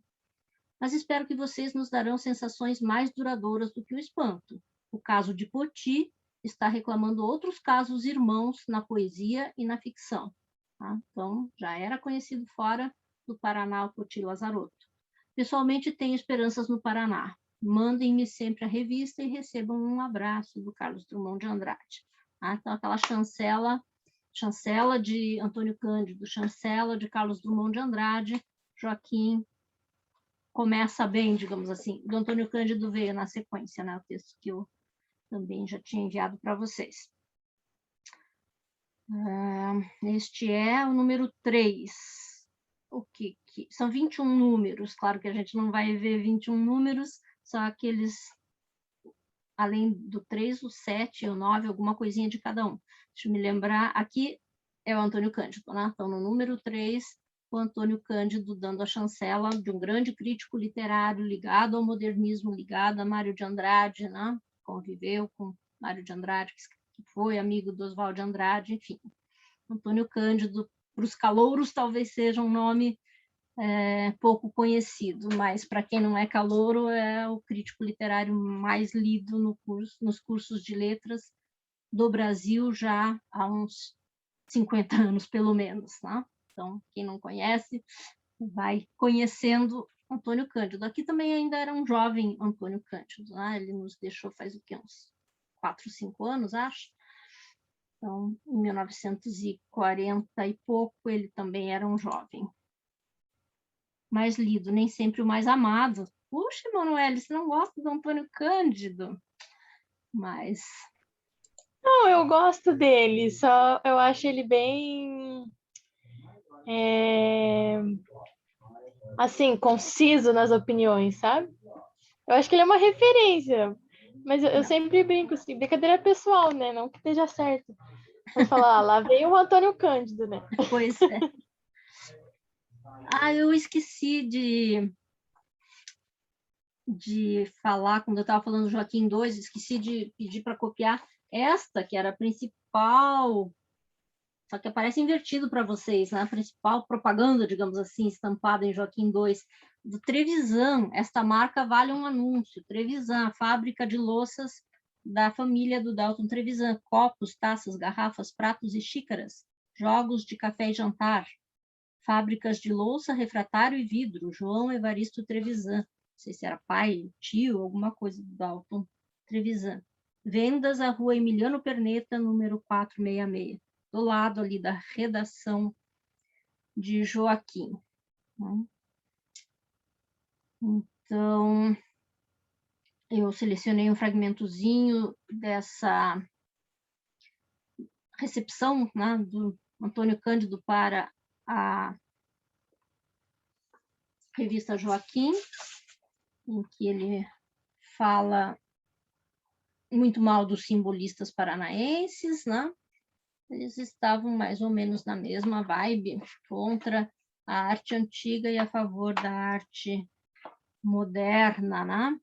Speaker 1: Mas espero que vocês nos darão sensações mais duradouras do que o espanto. O caso de Poti está reclamando outros casos irmãos na poesia e na ficção. Tá? Então, já era conhecido fora do Paraná o Poti Lazarotto. Pessoalmente, tenho esperanças no Paraná. Mandem-me sempre a revista e recebam um abraço do Carlos Drummond de Andrade. Então, aquela chancela de Antônio Cândido, chancela de Carlos Drummond de Andrade, Joaquim começa bem, digamos assim. Do Antônio Cândido veio na sequência, né? O texto que eu também já tinha enviado para vocês. Este é o número 3. São 21 números, claro que a gente não vai ver 21 números, são aqueles, além do 3, o 7 e o 9, alguma coisinha de cada um. Deixa eu me lembrar, aqui é o Antônio Cândido, né? Então, no número 3, o Antônio Cândido dando a chancela de um grande crítico literário ligado ao modernismo, ligado a Mário de Andrade, né? Conviveu com Mário de Andrade, que foi amigo do Oswald de Andrade, enfim. Antônio Cândido, para os calouros, talvez seja um nome pouco conhecido, mas para quem não é calouro, é o crítico literário mais lido nos cursos de letras do Brasil já há uns 50 anos, pelo menos, né? Então, quem não conhece, vai conhecendo Antônio Cândido. Aqui também ainda era um jovem Antônio Cândido, né? Ele nos deixou faz o quê? Uns 4, 5 anos, acho. Então, em 1940 e pouco, ele também era um jovem. Mais lido, nem sempre o mais amado. Puxa, Emanuele, você não gosta do Antônio Cândido? Mas...
Speaker 4: Não, eu gosto dele, só eu acho ele bem... assim, conciso nas opiniões, sabe? Eu acho que ele é uma referência, mas eu sempre brinco, assim, brincadeira pessoal, né? Não que esteja certo. Vou falar, lá veio o Antônio Cândido, né?
Speaker 1: Pois é. Eu esqueci de falar, quando eu estava falando do Joaquim II, esqueci de pedir para copiar esta, que era a principal, só que aparece invertido para vocês, né? A principal propaganda, digamos assim, estampada em Joaquim II, do Trevisan. Esta marca vale um anúncio. Trevisan, a fábrica de louças da família do Dalton Trevisan. Copos, taças, garrafas, pratos e xícaras. Jogos de café e jantar. Fábricas de louça, refratário e vidro. João Evaristo Trevisan. Não sei se era pai, tio, alguma coisa do Dalton Trevisan. Vendas à rua Emiliano Perneta, número 466. Do lado ali da redação de Joaquim. Então, eu selecionei um fragmentozinho dessa recepção, né, do Antônio Cândido para a revista Joaquim, em que ele fala muito mal dos simbolistas paranaenses, né? Eles estavam mais ou menos na mesma vibe, contra a arte antiga e a favor da arte moderna, né?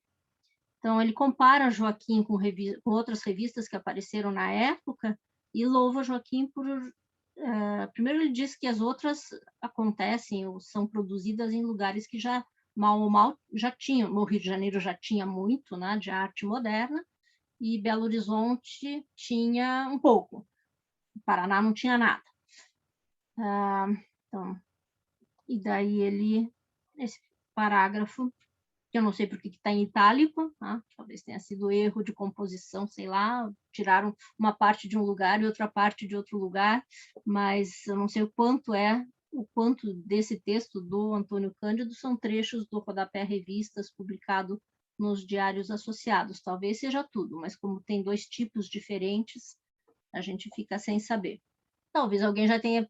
Speaker 1: Então, ele compara Joaquim com outras revistas que apareceram na época e louva Joaquim por... primeiro, ele diz que as outras acontecem ou são produzidas em lugares que já, mal ou mal, já tinham. No Rio de Janeiro já tinha muito, né, de arte moderna, e Belo Horizonte tinha um pouco. O Paraná não tinha nada. Então, e daí esse parágrafo, que eu não sei por que está em itálico, tá? Talvez tenha sido erro de composição, sei lá, tiraram uma parte de um lugar e outra parte de outro lugar, mas eu não sei o quanto desse texto do Antônio Cândido são trechos do Rodapé Revistas, publicado nos diários associados. Talvez seja tudo, mas como tem 2 tipos diferentes, a gente fica sem saber. Talvez alguém já tenha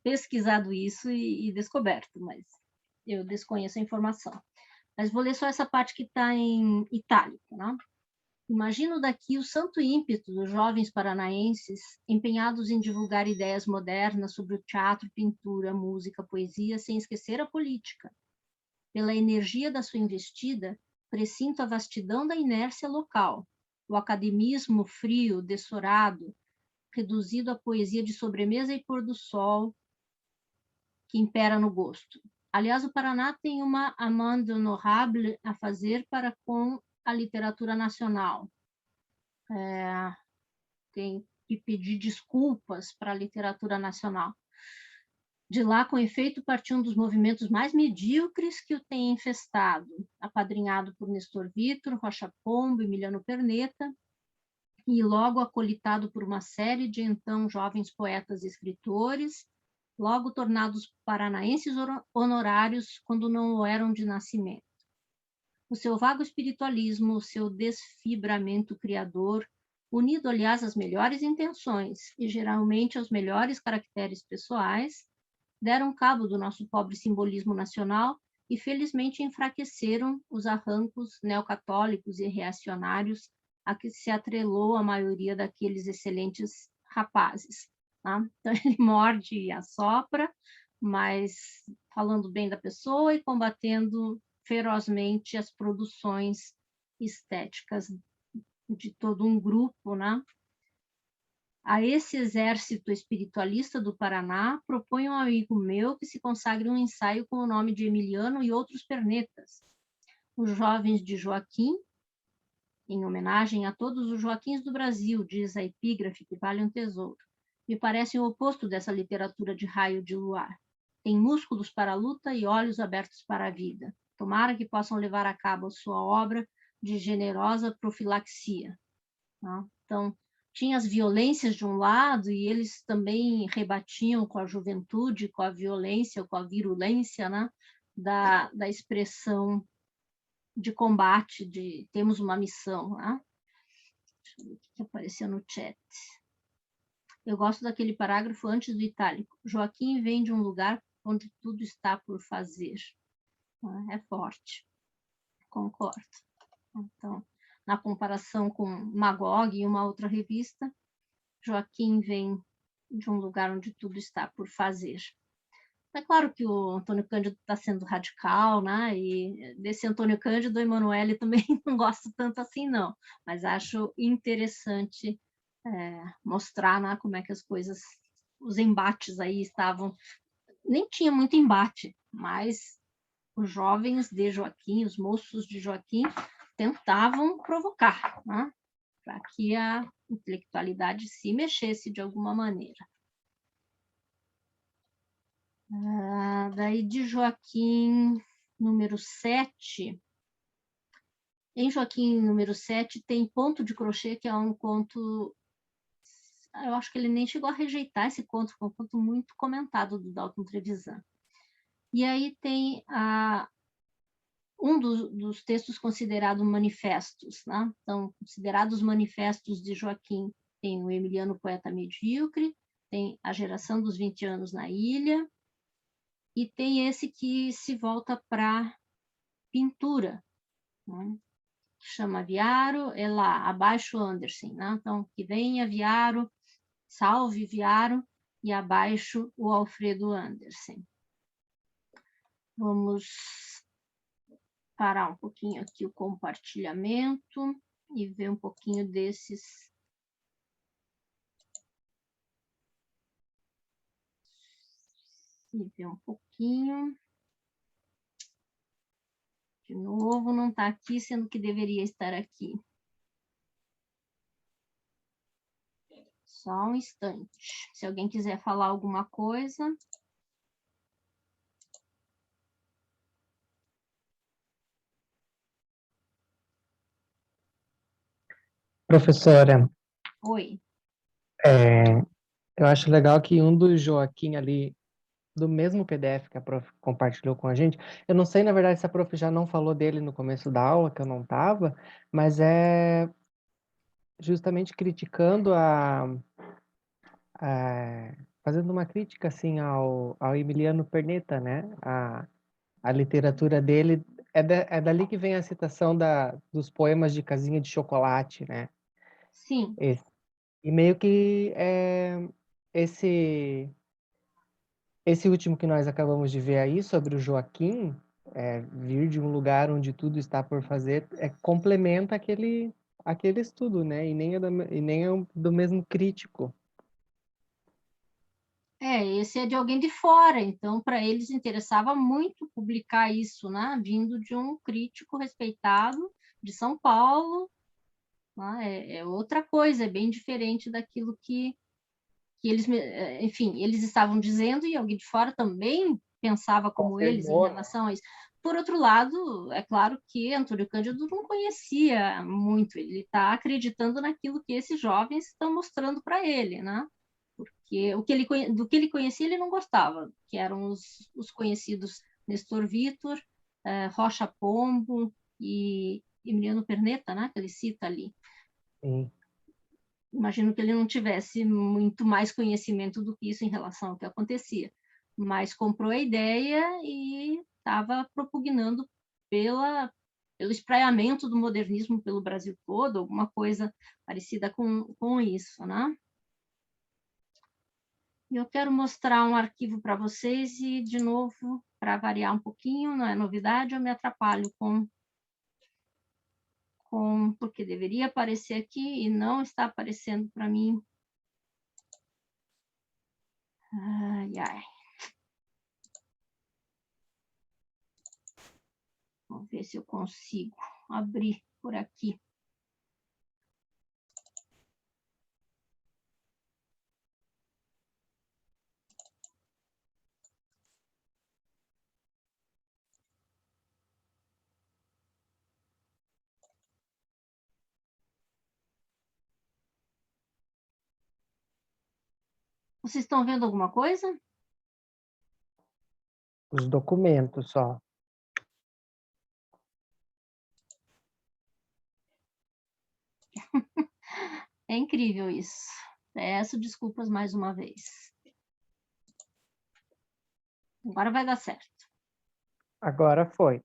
Speaker 1: pesquisado isso e descoberto, mas eu desconheço a informação. Mas vou ler só essa parte que está em itálico, né? Imagino daqui o santo ímpeto dos jovens paranaenses empenhados em divulgar ideias modernas sobre o teatro, pintura, música, poesia, sem esquecer a política. Pela energia da sua investida, pressinto a vastidão da inércia local, o academismo frio, dessorado, reduzido à poesia de sobremesa e pôr do sol que impera no gosto. Aliás, o Paraná tem uma amende honorable a fazer para com a literatura nacional. Tem que pedir desculpas para a literatura nacional. De lá, com efeito, partiu um dos movimentos mais medíocres que o tem infestado, apadrinhado por Nestor Vitor, Rocha Pombo, Emiliano Perneta, e logo acolitado por uma série de então jovens poetas e escritores, logo tornados paranaenses honorários quando não o eram de nascimento. O seu vago espiritualismo, o seu desfibramento criador, unido, aliás, às melhores intenções e geralmente aos melhores caracteres pessoais, deram cabo do nosso pobre simbolismo nacional e felizmente enfraqueceram os arrancos neocatólicos e reacionários a que se atrelou a maioria daqueles excelentes rapazes. Tá? Então, ele morde e assopra, mas falando bem da pessoa e combatendo ferozmente as produções estéticas de todo um grupo, né? A esse exército espiritualista do Paraná, proponho um amigo meu que se consagre um ensaio com o nome de Emiliano e outros pernetas. Os jovens de Joaquim, Em homenagem a todos os Joaquins do Brasil, diz a epígrafe que vale um tesouro. Me parece o oposto dessa literatura de raio de luar. Tem músculos para a luta e olhos abertos para a vida. Tomara que possam levar a cabo sua obra de generosa profilaxia. Tá? Então, tinha as violências de um lado e eles também rebatiam com a juventude, com a violência, com a virulência, né? da expressão de combate, de temos uma missão. Né? Deixa eu ver o que apareceu no chat. Eu gosto daquele parágrafo antes do itálico. Joaquim vem de um lugar onde tudo está por fazer. É forte. Concordo. Então, na comparação com Magog e uma outra revista, Joaquim vem de um lugar onde tudo está por fazer. É claro que o Antônio Cândido está sendo radical, né? E desse Antônio Cândido, Emanuele também não gosto tanto assim, não. Mas acho interessante mostrar, né, como é que as coisas, os embates aí estavam. Nem tinha muito embate, mas os jovens de Joaquim, os moços de Joaquim, tentavam provocar, né? Para que a intelectualidade se mexesse de alguma maneira. Daí de Joaquim, número 7. Em Joaquim, número 7, tem Ponto de Crochê, que é um conto... Eu acho que ele nem chegou a rejeitar esse conto, foi um conto muito comentado do Dalton Trevisan. E aí tem um dos textos considerados manifestos, né? Então, considerados manifestos de Joaquim, tem o Emiliano Poeta Medíocre, tem A Geração dos 20 Anos na Ilha, e tem esse que se volta para pintura, né? Que chama Viaro, é lá, abaixo Andersen, né? Então, que venha Viaro, salve Viaro, e abaixo o Alfredo Andersen. Vamos parar um pouquinho aqui o compartilhamento e ver um pouquinho desses. E ver um pouquinho. De novo, não está aqui, sendo que deveria estar aqui. Só um instante. Se alguém quiser falar alguma coisa.
Speaker 5: Professora,
Speaker 1: Oi.
Speaker 5: eu acho legal que um do Joaquim ali, do mesmo PDF que a prof compartilhou com a gente, eu não sei, na verdade, se a prof já não falou dele no começo da aula, que eu não estava, mas é justamente criticando fazendo uma crítica, assim, ao Emiliano Perneta, né? A literatura dele, é dali que vem a citação dos poemas de Casinha de Chocolate, né?
Speaker 1: Sim.
Speaker 5: E meio que esse último que nós acabamos de ver aí sobre o Joaquim, vir de um lugar onde tudo está por fazer, complementa aquele estudo, né? E nem é do mesmo crítico.
Speaker 1: Esse é de alguém de fora, então para eles interessava muito publicar isso, né? Vindo de um crítico respeitado de São Paulo, né? É outra coisa, é bem diferente daquilo que eles, enfim, eles estavam dizendo e alguém de fora também pensava como eles em relação a isso. Por outro lado, é claro que Antônio Cândido não conhecia muito, ele está acreditando naquilo que esses jovens estão mostrando para ele, né? Porque do que ele conhecia ele não gostava, que eram os conhecidos Nestor Vitor, Rocha Pombo e Emiliano Perneta, né? Que ele cita ali.
Speaker 5: Sim.
Speaker 1: Imagino que ele não tivesse muito mais conhecimento do que isso em relação ao que acontecia, mas comprou a ideia e estava propugnando pelo espraiamento do modernismo pelo Brasil todo, alguma coisa parecida com isso, né? Eu quero mostrar um arquivo para vocês e, de novo, para variar um pouquinho, não é novidade, eu me atrapalho porque deveria aparecer aqui e não está aparecendo para mim. Ai, ai. Vamos ver se eu consigo abrir por aqui. Vocês estão vendo alguma coisa?
Speaker 5: Os documentos só.
Speaker 1: É incrível isso. Peço desculpas mais uma vez. Agora vai dar certo.
Speaker 5: Agora foi.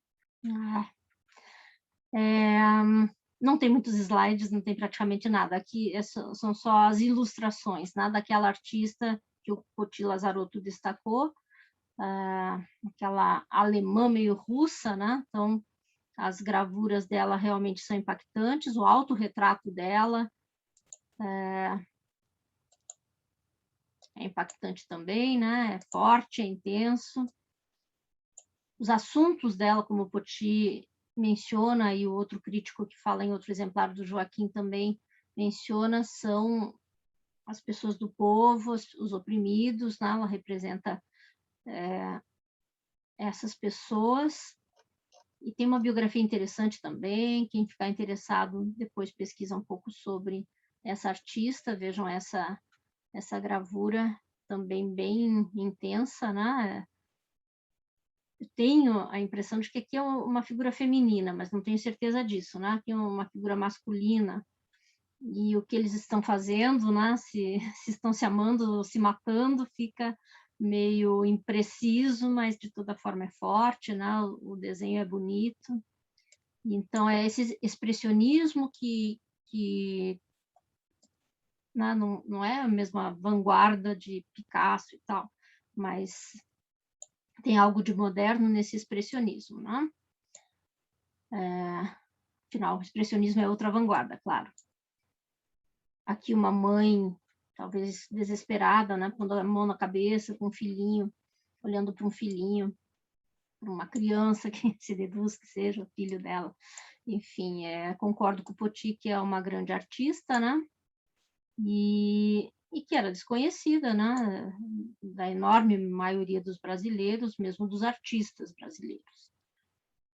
Speaker 1: Não tem muitos slides, não tem praticamente nada. Aqui são só as ilustrações, né, daquela artista que o Poti Lazarotto destacou, aquela alemã meio russa, né? Então, as gravuras dela realmente são impactantes, o autorretrato dela é impactante também, né? É forte, é intenso. Os assuntos dela, como o Poti menciona, e o outro crítico que fala em outro exemplar do Joaquim também menciona, são as pessoas do povo, os oprimidos, né? Ela representa essas pessoas. E tem uma biografia interessante também, quem ficar interessado depois pesquisa um pouco sobre essa artista, vejam essa gravura também bem intensa, né? Eu tenho a impressão de que aqui é uma figura feminina, mas não tenho certeza disso, né? Aqui é uma figura masculina, e o que eles estão fazendo, né? Se estão se amando ou se matando, fica meio impreciso, mas de toda forma é forte, né? O desenho é bonito. Então, é esse expressionismo que né, não é a mesma vanguarda de Picasso e tal, mas tem algo de moderno nesse expressionismo, né? Afinal, o expressionismo é outra vanguarda, claro. Aqui uma mãe, talvez desesperada, né, pondo a mão na cabeça com um filhinho, olhando para um filhinho, para uma criança que se deduz que seja o filho dela. Enfim, concordo com o Poti, que é uma grande artista, né? E que era desconhecida, né? Da enorme maioria dos brasileiros, mesmo dos artistas brasileiros.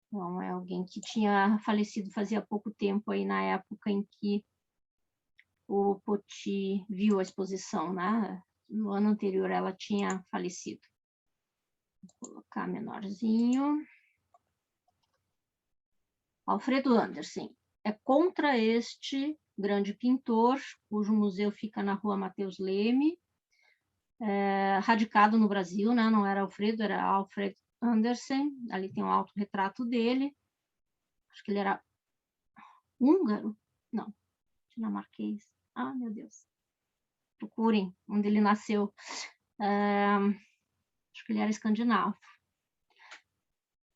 Speaker 1: Então, é alguém que tinha falecido fazia pouco tempo, aí na época em que o Poti viu a exposição, né? No ano anterior ela tinha falecido. Vou colocar menorzinho. Alfredo Andersen é contra este grande pintor, cujo museu fica na rua Mateus Leme, radicado no Brasil, né? Não era Alfredo, era Alfred Andersen. Ali tem um autorretrato dele. Acho que ele era húngaro? Não, dinamarquês. Ah, meu Deus. Procurem onde ele nasceu. Acho que ele era escandinavo.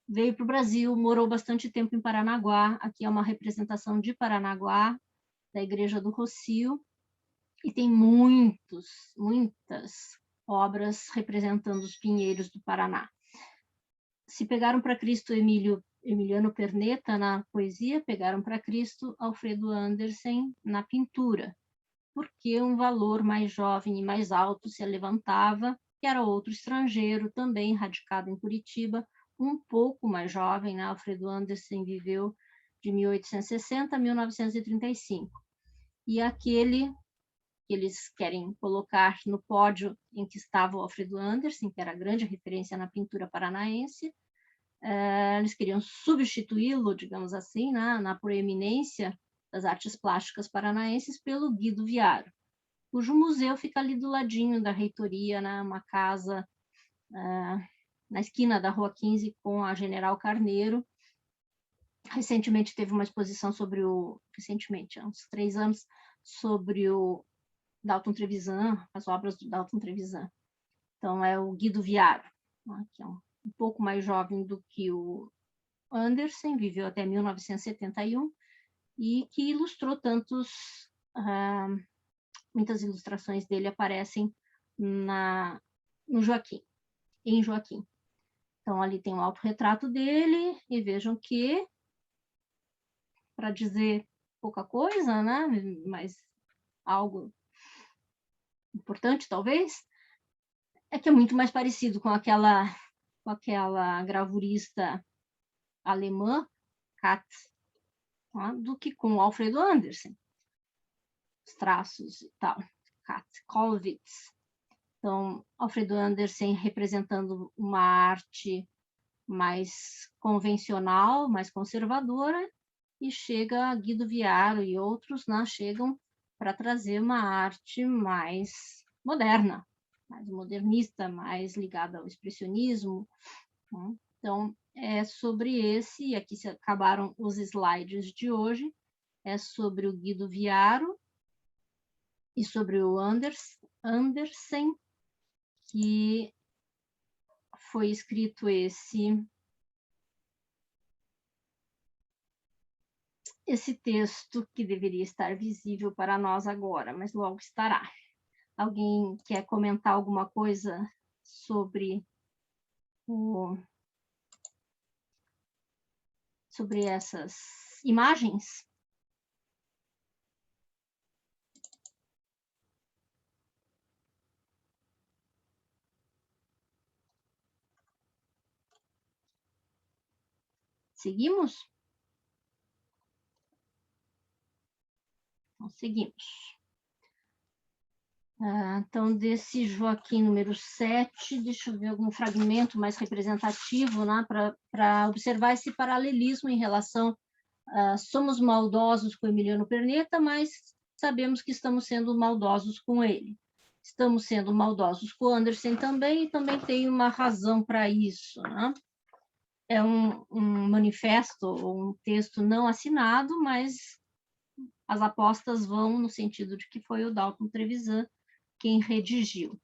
Speaker 1: Veio para o Brasil, morou bastante tempo em Paranaguá. Aqui é uma representação de Paranaguá, da Igreja do Rocio. E tem muitas obras representando os pinheiros do Paraná. Se pegaram para Cristo Emiliano Perneta na poesia, pegaram para Cristo Alfredo Andersen na pintura, porque um valor mais jovem e mais alto se levantava, que era outro estrangeiro, também radicado em Curitiba, um pouco mais jovem, né? Alfredo Andersen viveu de 1860 a 1935. E aquele que eles querem colocar no pódio em que estava o Alfredo Andersen, que era a grande referência na pintura paranaense, eles queriam substituí-lo, digamos assim, na proeminência das artes plásticas paranaenses, pelo Guido Viaro, cujo museu fica ali do ladinho da reitoria, né, uma casa na esquina da Rua 15 com a General Carneiro. Recentemente teve uma exposição sobre há uns 3 anos, sobre o Dalton Trevisan, as obras do Dalton Trevisan. Então, é o Guido Viaro, né, que é um pouco mais jovem do que o Andersen, viveu até 1971, e que ilustrou muitas ilustrações dele aparecem no Joaquim, em Joaquim. Então, ali tem um autorretrato dele, e vejam que, para dizer pouca coisa, né, mas algo importante, talvez, é que é muito mais parecido com aquela gravurista alemã, Katz, do que com o Alfredo Andersen. Os traços e tal, Katz, Kollwitz. Então, Alfredo Andersen representando uma arte mais convencional, mais conservadora, e chega Guido Viaro e outros, né, chegam para trazer uma arte mais moderna, mais modernista, mais ligada ao expressionismo, né? Então, é sobre esse, e aqui se acabaram os slides de hoje, é sobre o Guido Viaro e sobre o Andersen, que foi escrito esse texto que deveria estar visível para nós agora, mas logo estará. Alguém quer comentar alguma coisa sobre essas imagens? Seguimos? Então, seguimos. Então, desse Joaquim número 7, deixa eu ver algum fragmento mais representativo, né, para observar esse paralelismo em relação somos maldosos com Emiliano Perneta, mas sabemos que estamos sendo maldosos com ele. Estamos sendo maldosos com o Andersen também, e também tem uma razão para isso, né? É um manifesto, ou um texto não assinado, mas as apostas vão no sentido de que foi o Dalton Trevisan quem redigiu.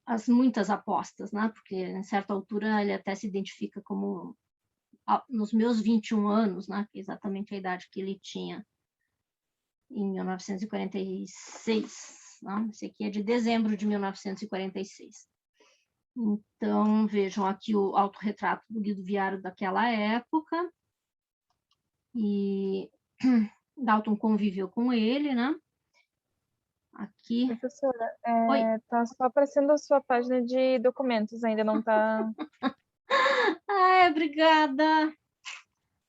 Speaker 1: As muitas apostas, né? Porque, em certa altura, ele até se identifica como nos meus 21 anos, né? Que é exatamente a idade que ele tinha em 1946. Né? Esse aqui é de dezembro de 1946. Então, vejam aqui o autorretrato do Guido Viaro daquela época. E Dalton conviveu com ele, né? Aqui.
Speaker 2: Professora,
Speaker 1: Oi.
Speaker 2: tá só aparecendo a sua página de documentos, ainda não tá...
Speaker 1: Ai, obrigada.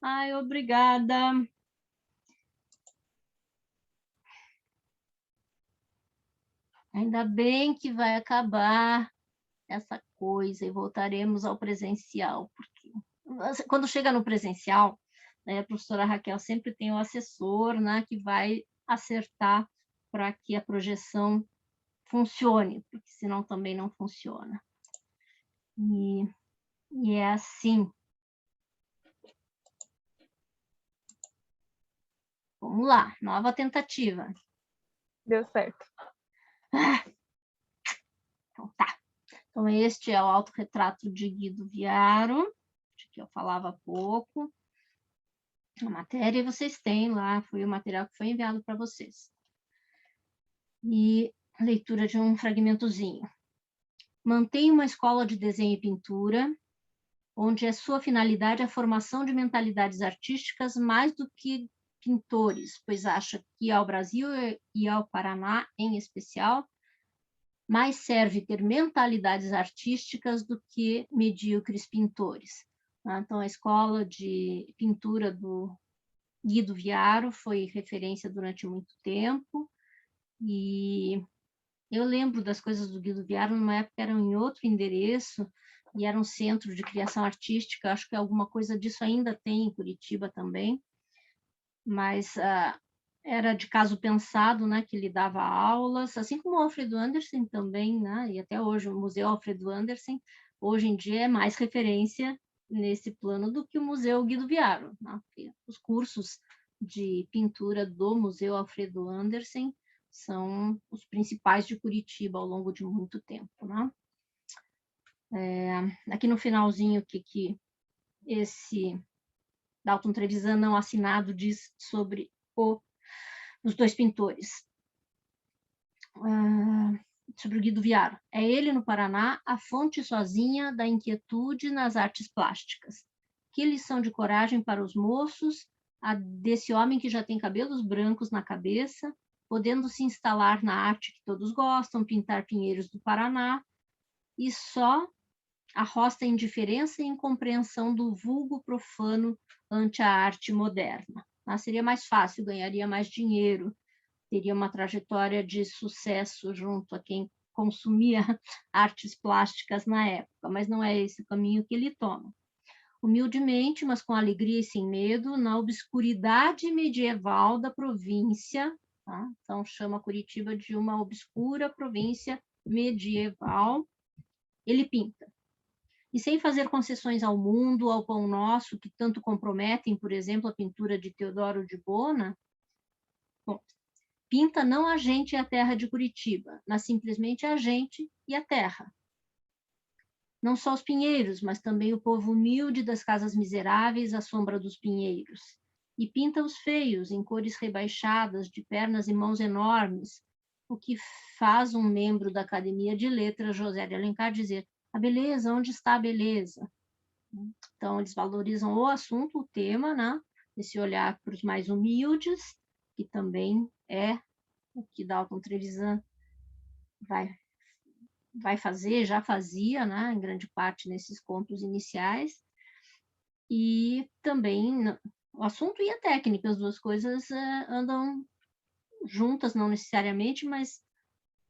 Speaker 1: Ai, obrigada. Ainda bem que vai acabar essa coisa e voltaremos ao presencial, porque quando chega no presencial, né, a professora Raquel sempre tem o assessor, né, que vai acertar para que a projeção funcione, porque senão também não funciona. E é assim. Vamos lá, nova tentativa.
Speaker 2: Deu certo.
Speaker 1: Então tá. Então este é o autorretrato de Guido Viaro, de que eu falava há pouco. A matéria vocês têm lá, foi o material que foi enviado para vocês. E leitura de um fragmentozinho. Mantém uma escola de desenho e pintura, onde a sua finalidade é a formação de mentalidades artísticas mais do que pintores, pois acha que ao Brasil e ao Paraná, em especial, mais serve ter mentalidades artísticas do que medíocres pintores. Então, a escola de pintura do Guido Viaro foi referência durante muito tempo, e eu lembro das coisas do Guido Viaro, numa época eram em outro endereço, e era um centro de criação artística, acho que alguma coisa disso ainda tem em Curitiba também, mas era de caso pensado, né, que ele dava aulas, assim como o Alfredo Andersen também, né, e até hoje o Museu Alfredo Andersen, hoje em dia é mais referência nesse plano do que o Museu Guido Viaro, né, porque os cursos de pintura do Museu Alfredo Andersen são os principais de Curitiba ao longo de muito tempo, né. Aqui no finalzinho, o que esse Dalton Trevisan não assinado diz sobre os dois pintores. Sobre o Guido Viaro. É ele, no Paraná, a fonte sozinha da inquietude nas artes plásticas. Que lição de coragem para os moços, a desse homem que já tem cabelos brancos na cabeça, podendo se instalar na arte que todos gostam, pintar pinheiros do Paraná, e só arrosta indiferença e incompreensão do vulgo profano ante a arte moderna. Seria mais fácil, ganharia mais dinheiro, teria uma trajetória de sucesso junto a quem consumia artes plásticas na época, mas não é esse o caminho que ele toma. Humildemente, mas com alegria e sem medo, na obscuridade medieval da província, tá? Então chama Curitiba de uma obscura província medieval, ele pinta. E sem fazer concessões ao mundo, ao pão nosso, que tanto comprometem, por exemplo, a pintura de Teodoro de Bona, bom, pinta não a gente e a terra de Curitiba, mas simplesmente a gente e a terra. Não só os pinheiros, mas também o povo humilde das casas miseráveis à sombra dos pinheiros. E pinta os feios, em cores rebaixadas, de pernas e mãos enormes, o que faz um membro da Academia de Letras, José de Alencar, dizer: a beleza, onde está a beleza? Então, eles valorizam o assunto, o tema, né? Esse olhar para os mais humildes, que também é o que Dalton Trevisan vai fazer, já fazia, né, em grande parte nesses contos iniciais, e também o assunto e a técnica, as duas coisas andam juntas, não necessariamente, mas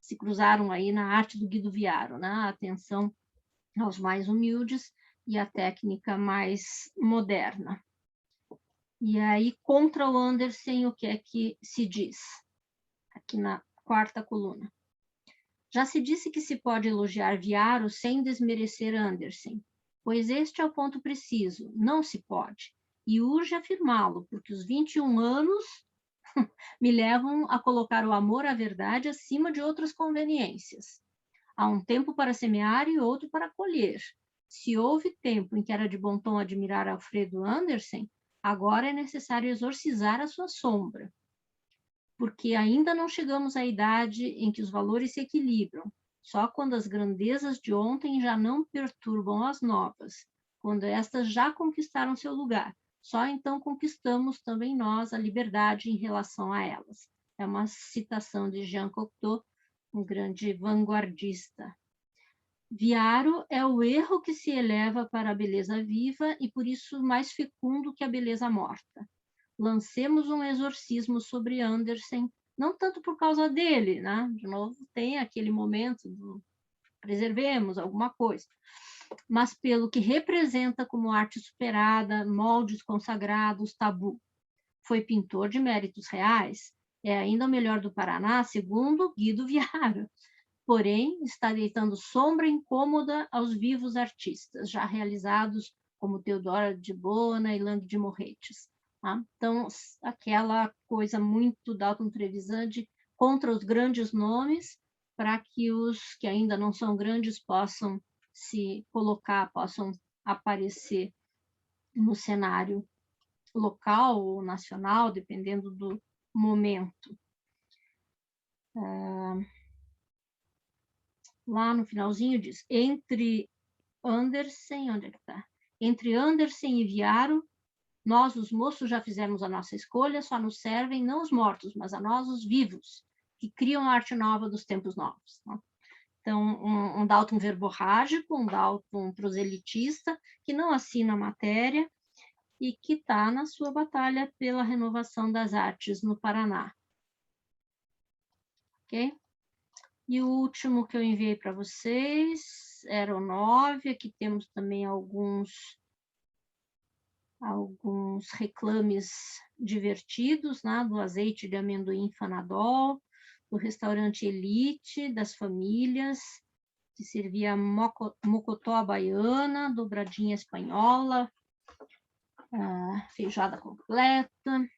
Speaker 1: se cruzaram aí na arte do Guido Viaro, né, a atenção aos mais humildes e a técnica mais moderna. E aí, contra o Andersen, o que é que se diz? Aqui na quarta coluna. Já se disse que se pode elogiar Viaro sem desmerecer Andersen, pois este é o ponto preciso, não se pode, e urge afirmá-lo, porque os 21 anos me levam a colocar o amor à verdade acima de outras conveniências. Há um tempo para semear e outro para colher. Se houve tempo em que era de bom tom admirar Alfredo Andersen, agora é necessário exorcizar a sua sombra, porque ainda não chegamos à idade em que os valores se equilibram, só quando as grandezas de ontem já não perturbam as novas, quando estas já conquistaram seu lugar, só então conquistamos também nós a liberdade em relação a elas. É uma citação de Jean Cocteau, um grande vanguardista. Viaro é o erro que se eleva para a beleza viva e por isso mais fecundo que a beleza morta. Lancemos um exorcismo sobre Andersen, não tanto por causa dele, né? De novo, tem aquele momento do preservemos alguma coisa, mas pelo que representa como arte superada, moldes consagrados, tabu. Foi pintor de méritos reais, é ainda o melhor do Paraná, segundo Guido Viaro. Porém, está deitando sombra incômoda aos vivos artistas, já realizados como Teodoro de Bona e Lang de Morretes. Tá? Então, aquela coisa muito Dalton Trevisan contra os grandes nomes, para que os que ainda não são grandes possam se colocar, possam aparecer no cenário local ou nacional, dependendo do momento. Lá no finalzinho diz, entre Andersen, onde é que está? Entre Andersen e Viaro, nós, os moços, já fizemos a nossa escolha, só nos servem não os mortos, mas a nós, os vivos, que criam a arte nova dos tempos novos. Né? Então, um Dalton verborrágico, um Dalton proselitista, que não assina a matéria e que está na sua batalha pela renovação das artes no Paraná. Ok? E o último que eu enviei para vocês era o 9, aqui temos também alguns reclames divertidos, né? Do azeite de amendoim Fanadol, do restaurante Elite, das famílias, que servia mocotó à baiana, dobradinha espanhola, feijoada completa,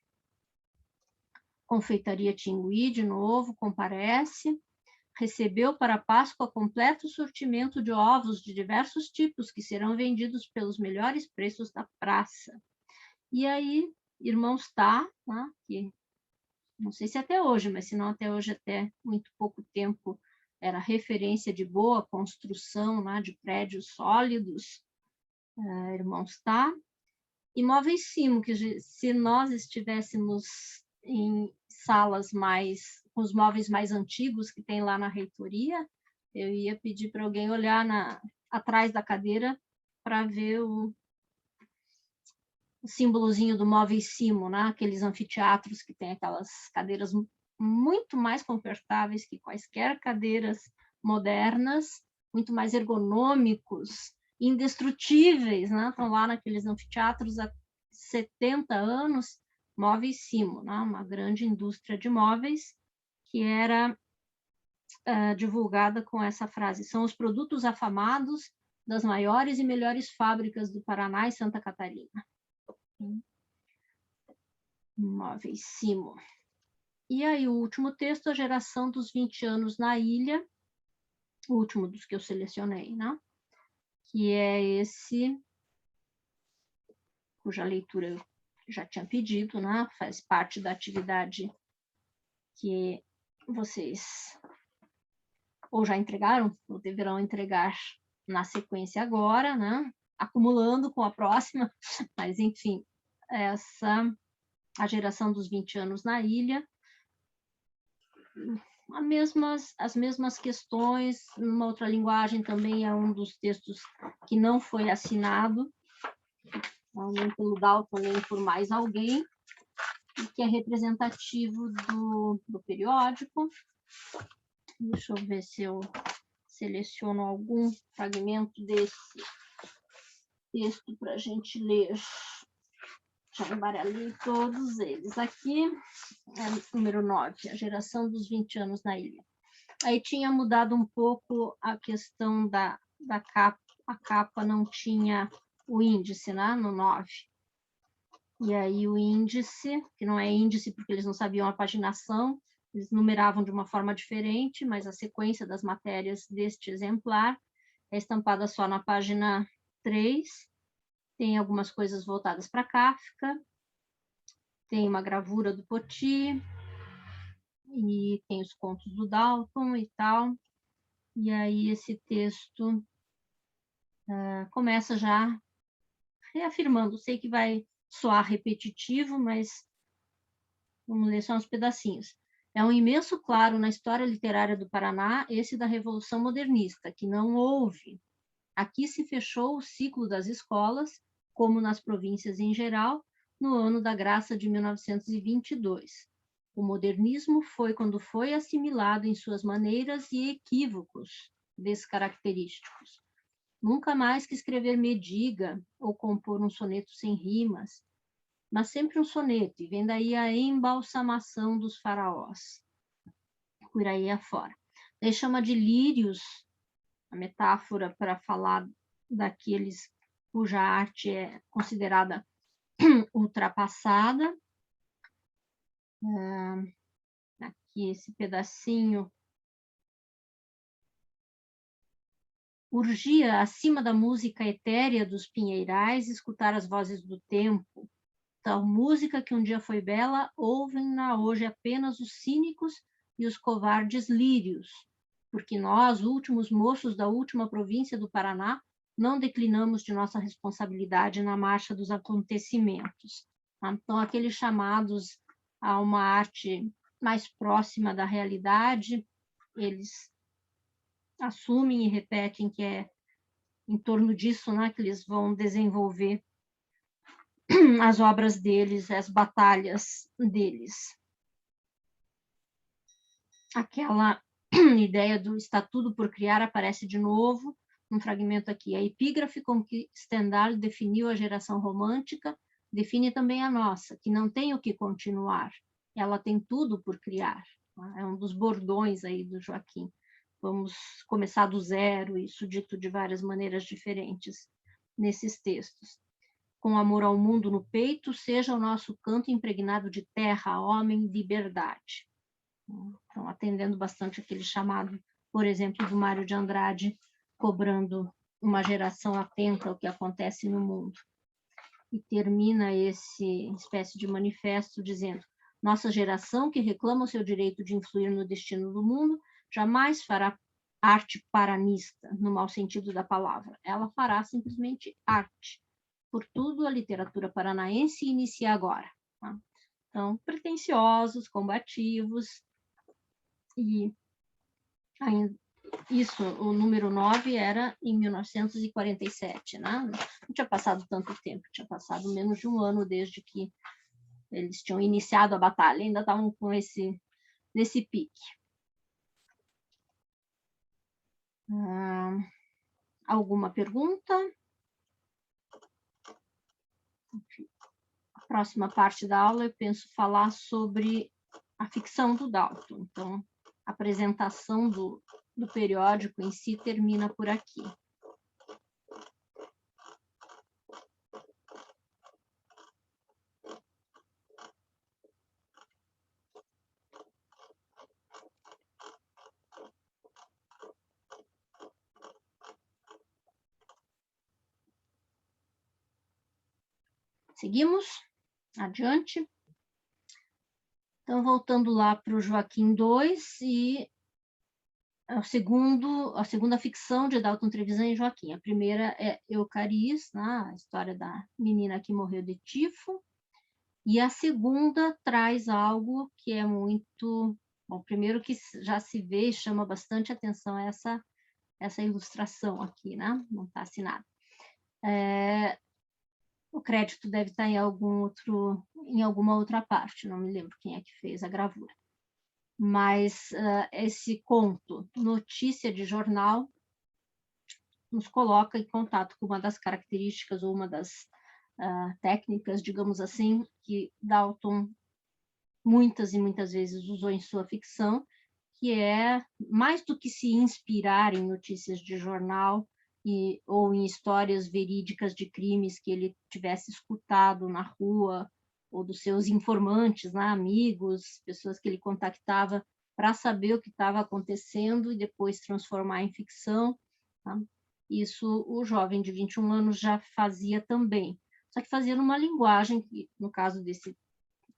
Speaker 1: confeitaria Tingui, de novo, comparece, recebeu para a Páscoa completo sortimento de ovos de diversos tipos, que serão vendidos pelos melhores preços da praça. E aí, Irmãos Tá, né, que não sei se até hoje, mas se não até hoje, até muito pouco tempo, era referência de boa construção, né, de prédios sólidos, Irmãos Tá. E Móveis Simo, que se nós estivéssemos em salas com os móveis mais antigos que tem lá na reitoria, eu ia pedir para alguém olhar atrás da cadeira para ver o símbolozinho do Móveis Simo, né? Aqueles anfiteatros que tem aquelas cadeiras muito mais confortáveis que quaisquer cadeiras modernas, muito mais ergonômicos, indestrutíveis, né? Estão lá naqueles anfiteatros há 70 anos, Móveis Simo, né? Uma grande indústria de móveis que era divulgada com essa frase: são os produtos afamados das maiores e melhores fábricas do Paraná e Santa Catarina. Móveis Simo. E aí, o último texto, a geração dos 20 anos na ilha, o último dos que eu selecionei, né? Que é esse, cuja leitura eu já tinha pedido, né? Faz parte da atividade que vocês ou já entregaram, ou deverão entregar na sequência agora, né? Acumulando com a próxima, mas enfim, a geração dos 20 anos na ilha, as mesmas questões, numa outra linguagem também é um dos textos que não foi assinado, nem pelo Dalton, nem por mais alguém, e que é representativo do periódico. Deixa eu ver se eu seleciono algum fragmento desse texto para a gente ler. Já embaralhei todos eles. Aqui é número 9, a geração dos 20 anos na ilha. Aí tinha mudado um pouco a questão da capa. A capa não tinha o índice, né, no 9. E aí o índice, que não é índice porque eles não sabiam a paginação, eles numeravam de uma forma diferente, mas a sequência das matérias deste exemplar é estampada só na página 3. Tem algumas coisas voltadas para Kafka, tem uma gravura do Poti, e tem os contos do Dalton e tal. E aí esse texto começa já reafirmando. Sei que vai soar repetitivo, mas vamos ler só uns pedacinhos. É um imenso claro na história literária do Paraná, esse da Revolução Modernista, que não houve. Aqui se fechou o ciclo das escolas, como nas províncias em geral, no ano da graça de 1922. O modernismo foi quando foi assimilado em suas maneiras e equívocos descaracterísticos. Nunca mais que escrever mediga ou compor um soneto sem rimas, mas sempre um soneto, e vem daí a embalsamação dos faraós, por aí afora. Ele chama de lírios, a metáfora para falar daqueles cuja arte é considerada ultrapassada. Aqui esse pedacinho. Urgia, acima da música etérea dos pinheirais, escutar as vozes do tempo. Tal música que um dia foi bela, ouvem-na hoje apenas os cínicos e os covardes lírios, porque nós, últimos moços da última província do Paraná, não declinamos de nossa responsabilidade na marcha dos acontecimentos. Então, aqueles chamados a uma arte mais próxima da realidade, eles assumem e repetem que é em torno disso, né, que eles vão desenvolver as obras deles, as batalhas deles. Aquela ideia do está tudo por criar aparece de novo, um fragmento aqui. A epígrafe com que Stendhal definiu a geração romântica define também a nossa, que não tem o que continuar, ela tem tudo por criar. É um dos bordões aí do Joaquim. Vamos começar do zero, isso dito de várias maneiras diferentes nesses textos. Com amor ao mundo no peito, seja o nosso canto impregnado de terra, homem, liberdade. Então, atendendo bastante aquele chamado, por exemplo, do Mário de Andrade, cobrando uma geração atenta ao que acontece no mundo. E termina esse espécie de manifesto dizendo: nossa geração, que reclama o seu direito de influir no destino do mundo, jamais fará arte paranista, no mau sentido da palavra. Ela fará simplesmente arte. Portudo, a literatura paranaense inicia agora. Tá? Então, pretensiosos, combativos, e isso, o número 9 era em 1947, né? Não tinha passado tanto tempo, tinha passado menos de um ano desde que eles tinham iniciado a batalha, ainda estavam com esse nesse pique. Alguma pergunta? A próxima parte da aula eu penso falar sobre a ficção do Dalton. Então, a apresentação do periódico em si termina por aqui. Seguimos adiante. Então, voltando lá para o Joaquim II, e a segunda ficção de Dalton Trevisan e Joaquim. A primeira é Eucaris, né, a história da menina que morreu de tifo, e a segunda traz algo que é muito... Bom, primeiro que já se vê e chama bastante atenção essa ilustração aqui, né? Não está assinada. O crédito deve estar em alguma outra parte, não me lembro quem é que fez a gravura. Mas esse conto, notícia de jornal, nos coloca em contato com uma das características ou uma das técnicas, digamos assim, que Dalton muitas e muitas vezes usou em sua ficção, que é, mais do que se inspirar em notícias de jornal ou em histórias verídicas de crimes que ele tivesse escutado na rua, ou dos seus informantes, né, amigos, pessoas que ele contactava para saber o que estava acontecendo e depois transformar em ficção. Tá? Isso o jovem de 21 anos já fazia também, só que fazia numa linguagem que, no caso desse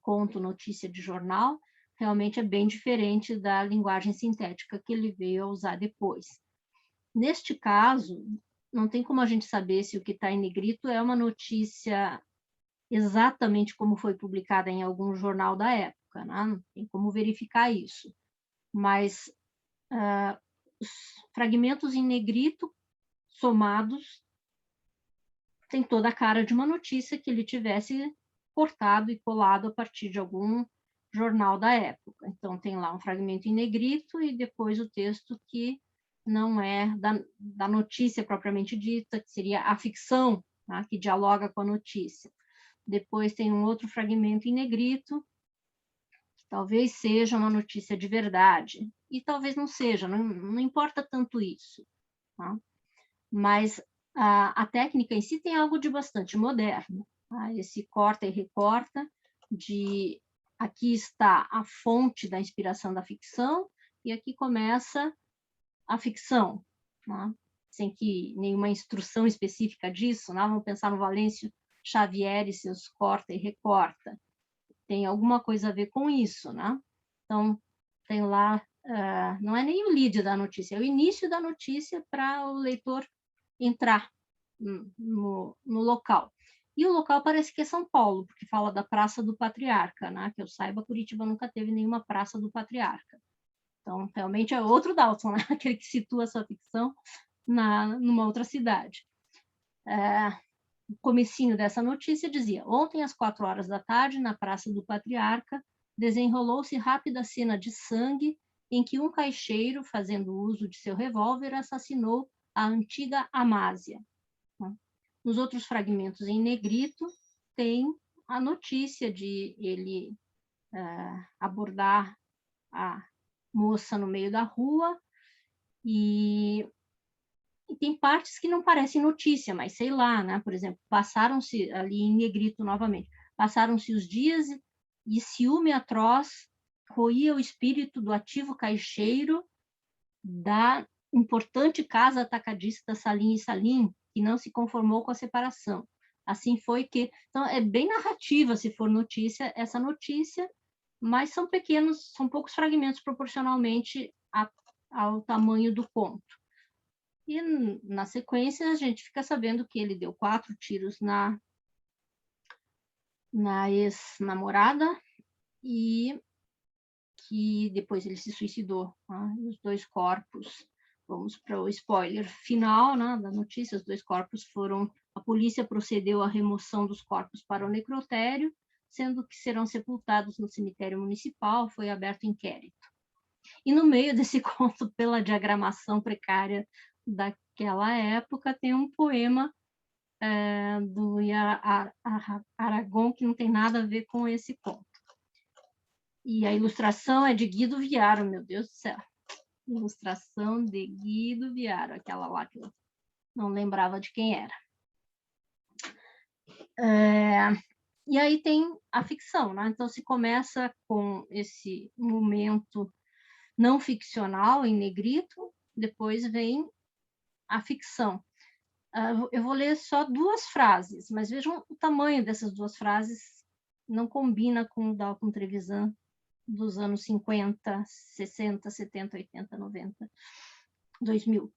Speaker 1: conto, notícia de jornal, realmente é bem diferente da linguagem sintética que ele veio a usar depois. Neste caso, não tem como a gente saber se o que está em negrito é uma notícia exatamente como foi publicada em algum jornal da época, né? Não tem como verificar isso. Mas os fragmentos em negrito somados têm toda a cara de uma notícia que ele tivesse cortado e colado a partir de algum jornal da época. Então, tem lá um fragmento em negrito e depois o texto que não é da notícia propriamente dita, que seria a ficção, tá? Que dialoga com a notícia. Depois tem um outro fragmento em negrito, que talvez seja uma notícia de verdade, e talvez não seja, não importa tanto isso. Tá? Mas a técnica em si tem algo de bastante moderno. Tá? Esse corta e recorta, aqui está a fonte da inspiração da ficção, e aqui começa a ficção, tá? Sem que nenhuma instrução específica disso, né? Vamos pensar no Valêncio Xavier e seus corta e recorta. Tem alguma coisa a ver com isso, né? Então, tem lá, não é nem o lead da notícia, é o início da notícia para o leitor entrar no local. E o local parece que é São Paulo, porque fala da Praça do Patriarca, né? Que eu saiba, Curitiba nunca teve nenhuma Praça do Patriarca. Então, realmente é outro Dalton, né? Aquele que situa a sua ficção numa outra cidade. O comecinho dessa notícia dizia: ontem, às 4h, na Praça do Patriarca, desenrolou-se rápida cena de sangue em que um caixeiro, fazendo uso de seu revólver, assassinou a antiga Amásia. Nos outros fragmentos em negrito, tem a notícia de ele abordar a moça no meio da rua, e tem partes que não parecem notícia, mas sei lá, né? Por exemplo, passaram-se, ali em negrito novamente, passaram-se os dias e ciúme atroz roía o espírito do ativo caixeiro da importante casa atacadista Salim e Salim, que não se conformou com a separação. Assim foi que... Então, é bem narrativa, se for notícia, essa notícia, mas são poucos fragmentos proporcionalmente ao tamanho do conto. E, na sequência, a gente fica sabendo que ele deu 4 tiros na ex-namorada e que depois ele se suicidou. Tá? Os 2 corpos, vamos para o spoiler final, né, da notícia, os 2 corpos foram... A polícia procedeu à remoção dos corpos para o necrotério, sendo que serão sepultados no cemitério municipal. Foi aberto inquérito. E no meio desse conto, pela diagramação precária daquela época, tem um poema do Aragon, que não tem nada a ver com esse conto. E a ilustração é de Guido Viaro, meu Deus do céu. Ilustração de Guido Viaro, aquela lá que eu não lembrava de quem era. E aí tem a ficção, né? Então se começa com esse momento não ficcional, em negrito, depois vem a ficção. Eu vou ler só 2 frases, mas vejam o tamanho dessas 2 frases, não combina com o Dalton Trevisan dos anos 50, 60, 70, 80, 90, 2000.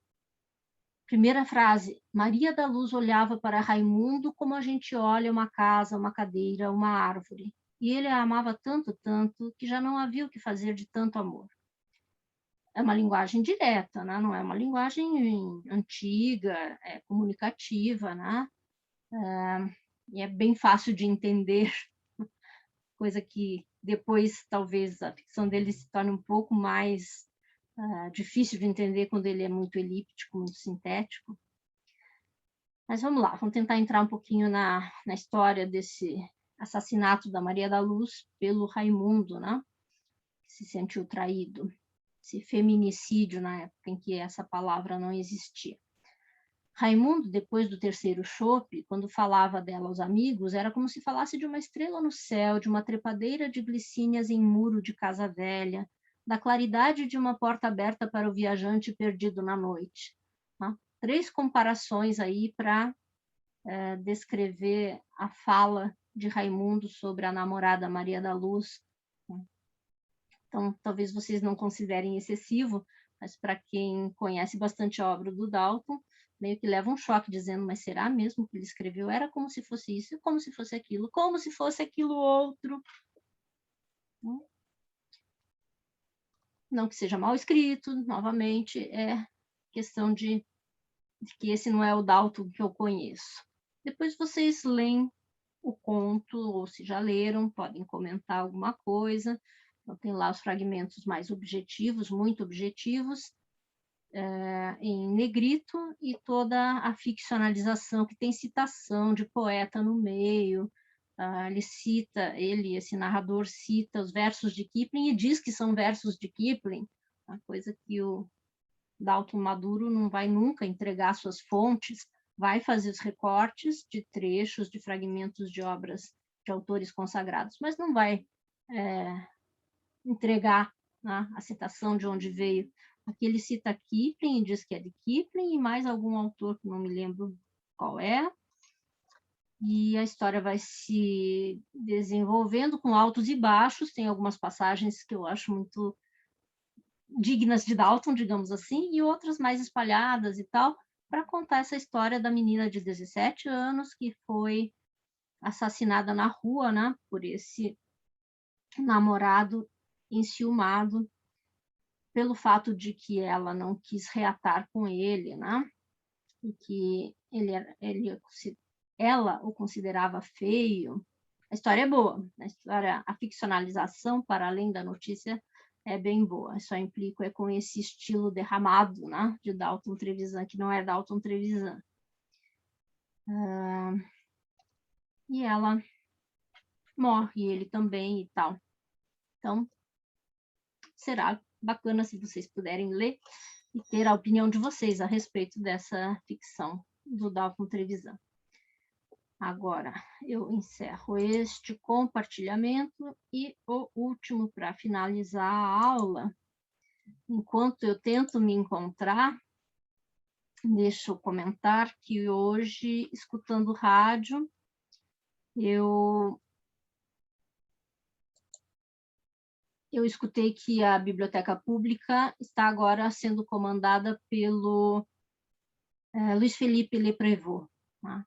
Speaker 1: Primeira frase: Maria da Luz olhava para Raimundo como a gente olha uma casa, uma cadeira, uma árvore. E ele a amava tanto, tanto, que já não havia o que fazer de tanto amor. É uma linguagem direta, né? Não é uma linguagem antiga, é comunicativa, né? E é bem fácil de entender, coisa que depois talvez a ficção dele se torne um pouco mais difícil de entender quando ele é muito elíptico, muito sintético. Mas vamos lá, vamos tentar entrar um pouquinho na história desse assassinato da Maria da Luz pelo Raimundo, né? Que se sentiu traído. Esse feminicídio na época em que essa palavra não existia. Raimundo, depois do 3º chope, quando falava dela aos amigos, era como se falasse de uma estrela no céu, de uma trepadeira de glicínias em muro de casa velha, da claridade de uma porta aberta para o viajante perdido na noite. Tá? 3 comparações aí para descrever a fala de Raimundo sobre a namorada Maria da Luz. Então, talvez vocês não considerem excessivo, mas para quem conhece bastante a obra do Dalton, meio que leva um choque dizendo, mas será mesmo que ele escreveu? Era como se fosse isso, como se fosse aquilo outro. Não que seja mal escrito, novamente, é questão de que esse não é o Dalton que eu conheço. Depois vocês leem o conto, ou se já leram, podem comentar alguma coisa. Então, tem lá os fragmentos mais objetivos, muito objetivos, em negrito, e toda a ficcionalização, que tem citação de poeta no meio. Esse narrador cita os versos de Kipling e diz que são versos de Kipling, uma coisa que o Dalton Maduro não vai nunca entregar suas fontes, vai fazer os recortes de trechos, de fragmentos de obras de autores consagrados, mas não vai entregar, né, a citação de onde veio. Aqui ele cita Kipling, diz que é de Kipling, e mais algum autor que não me lembro qual é. E a história vai se desenvolvendo com altos e baixos. Tem algumas passagens que eu acho muito dignas de Dalton, digamos assim, e outras mais espalhadas e tal, para contar essa história da menina de 17 anos que foi assassinada na rua, né, por esse namorado enciumado, pelo fato de que ela não quis reatar com ele, né, e que ela o considerava feio. A história é boa, a ficcionalização, para além da notícia, é bem boa. Só implico com esse estilo derramado, né, de Dalton Trevisan, que não é Dalton Trevisan. E ela morre, ele também e tal. Então, será bacana se vocês puderem ler e ter a opinião de vocês a respeito dessa ficção do Dalton Trevisan. Agora, eu encerro este compartilhamento e o último para finalizar a aula. Enquanto eu tento me encontrar, deixa eu comentar que hoje, escutando rádio, eu escutei que a Biblioteca Pública está agora sendo comandada pelo Luiz Felipe Leprevot, né,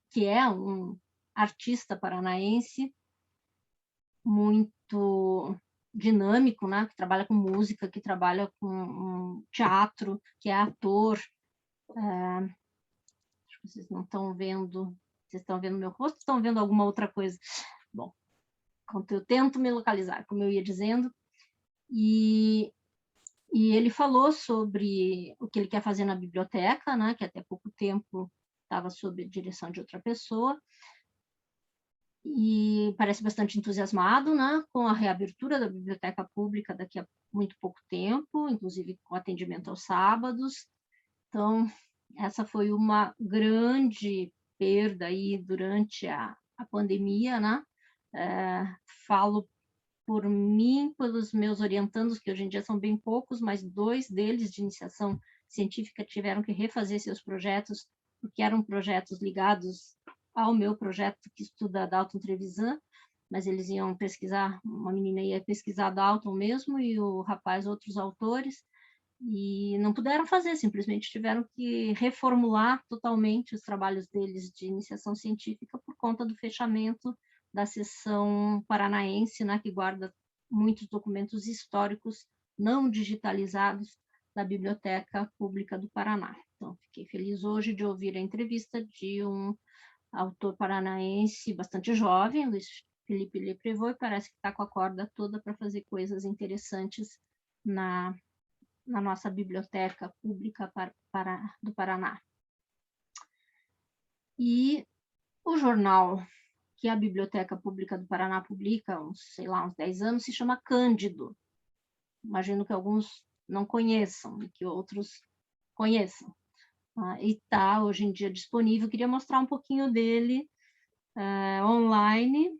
Speaker 1: que é um artista paranaense muito dinâmico, né, que trabalha com música, que trabalha com teatro, que é ator. Acho que vocês não estão vendo, vocês estão vendo meu rosto, estão vendo alguma outra coisa? Bom, enquanto eu tento me localizar, como eu ia dizendo, e ele falou sobre o que ele quer fazer na biblioteca, né, que até pouco tempo estava sob a direção de outra pessoa, e parece bastante entusiasmado, né, com a reabertura da biblioteca pública daqui a muito pouco tempo, inclusive com atendimento aos sábados. Então, essa foi uma grande perda aí durante a pandemia, né? Falo por mim, pelos meus orientandos, que hoje em dia são bem poucos, mas 2 deles de iniciação científica tiveram que refazer seus projetos, porque eram projetos ligados ao meu projeto que estuda Dalton Trevisan, mas eles iam pesquisar, uma menina ia pesquisar Dalton mesmo, e o rapaz outros autores, e não puderam fazer, simplesmente tiveram que reformular totalmente os trabalhos deles de iniciação científica por conta do fechamento da seção paranaense, né, que guarda muitos documentos históricos não digitalizados da Biblioteca Pública do Paraná. Então, fiquei feliz hoje de ouvir a entrevista de um autor paranaense bastante jovem, Luiz Felipe Leprevaux, e parece que está com a corda toda para fazer coisas interessantes na nossa Biblioteca Pública do Paraná. E o jornal que a Biblioteca Pública do Paraná publica, uns 10 anos, se chama Cândido. Imagino que alguns não conheçam e que outros conheçam. E está hoje em dia disponível. Queria mostrar um pouquinho dele online,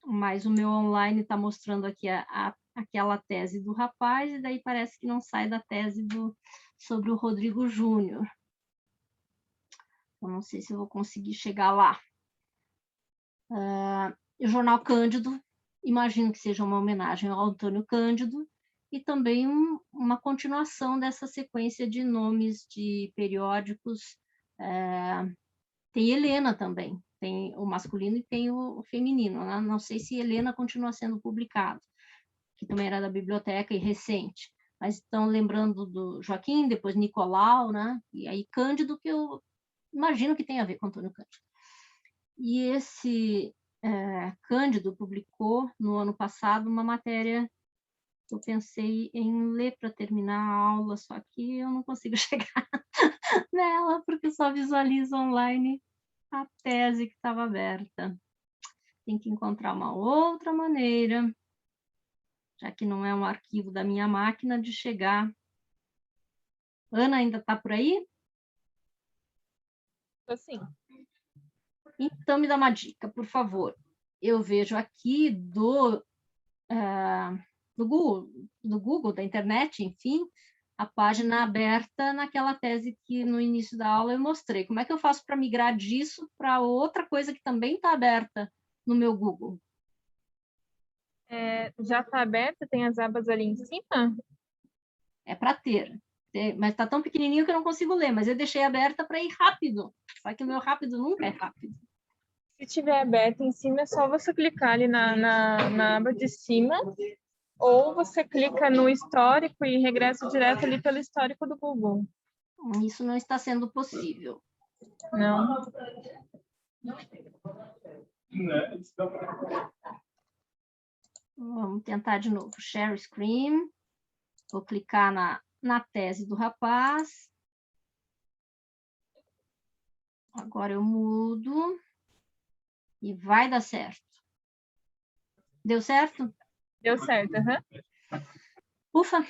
Speaker 1: mas o meu online está mostrando aqui aquela tese do rapaz, e daí parece que não sai da tese sobre o Rodrigo Júnior. Eu não sei se eu vou conseguir chegar lá. O jornal Cândido, imagino que seja uma homenagem ao Antônio Cândido, e também uma continuação dessa sequência de nomes de periódicos. Tem Helena também, tem o masculino e tem o feminino, né? Não sei se Helena continua sendo publicado, que também era da biblioteca e recente, mas estão lembrando do Joaquim, depois Nicolau, né? E aí Cândido, que eu imagino que tem a ver com Antônio Cândido. E esse Cândido publicou no ano passado uma matéria que eu pensei em ler para terminar a aula, só que eu não consigo chegar nela, porque só visualizo online a tese que estava aberta. Tem que encontrar uma outra maneira, já que não é um arquivo da minha máquina, de chegar. Ana ainda está por aí?
Speaker 2: Sim.
Speaker 1: Então, me dá uma dica, por favor. Eu vejo aqui do Google, da internet, enfim, a página aberta naquela tese que no início da aula eu mostrei. Como é que eu faço para migrar disso para outra coisa que também está aberta no meu Google?
Speaker 2: Já está aberta? Tem as abas ali em cima?
Speaker 1: É para ter. Mas está tão pequenininho que eu não consigo ler, mas eu deixei aberta para ir rápido. Só que o meu rápido nunca é rápido.
Speaker 2: Se estiver aberto em cima, é só você clicar ali na aba de cima, ou você clica no histórico e regressa direto ali pelo histórico do Google.
Speaker 1: Isso não está sendo possível.
Speaker 2: Não.
Speaker 1: Vamos tentar de novo. Share screen. Vou clicar na tese do rapaz. Agora eu mudo. E vai dar certo. Deu certo?
Speaker 2: Deu certo, uhum.
Speaker 1: Ufa!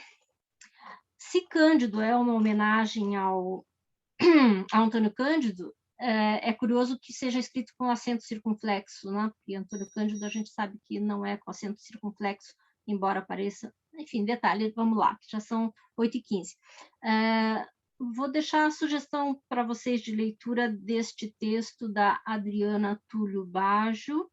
Speaker 1: Se Cândido é uma homenagem ao Antônio Cândido, é curioso que seja escrito com acento circunflexo, né? Porque Antônio Cândido a gente sabe que não é com acento circunflexo, embora pareça. Enfim, detalhe, vamos lá, que já são 8h15. Vou deixar a sugestão para vocês de leitura deste texto da Adriana Túlio Baggio,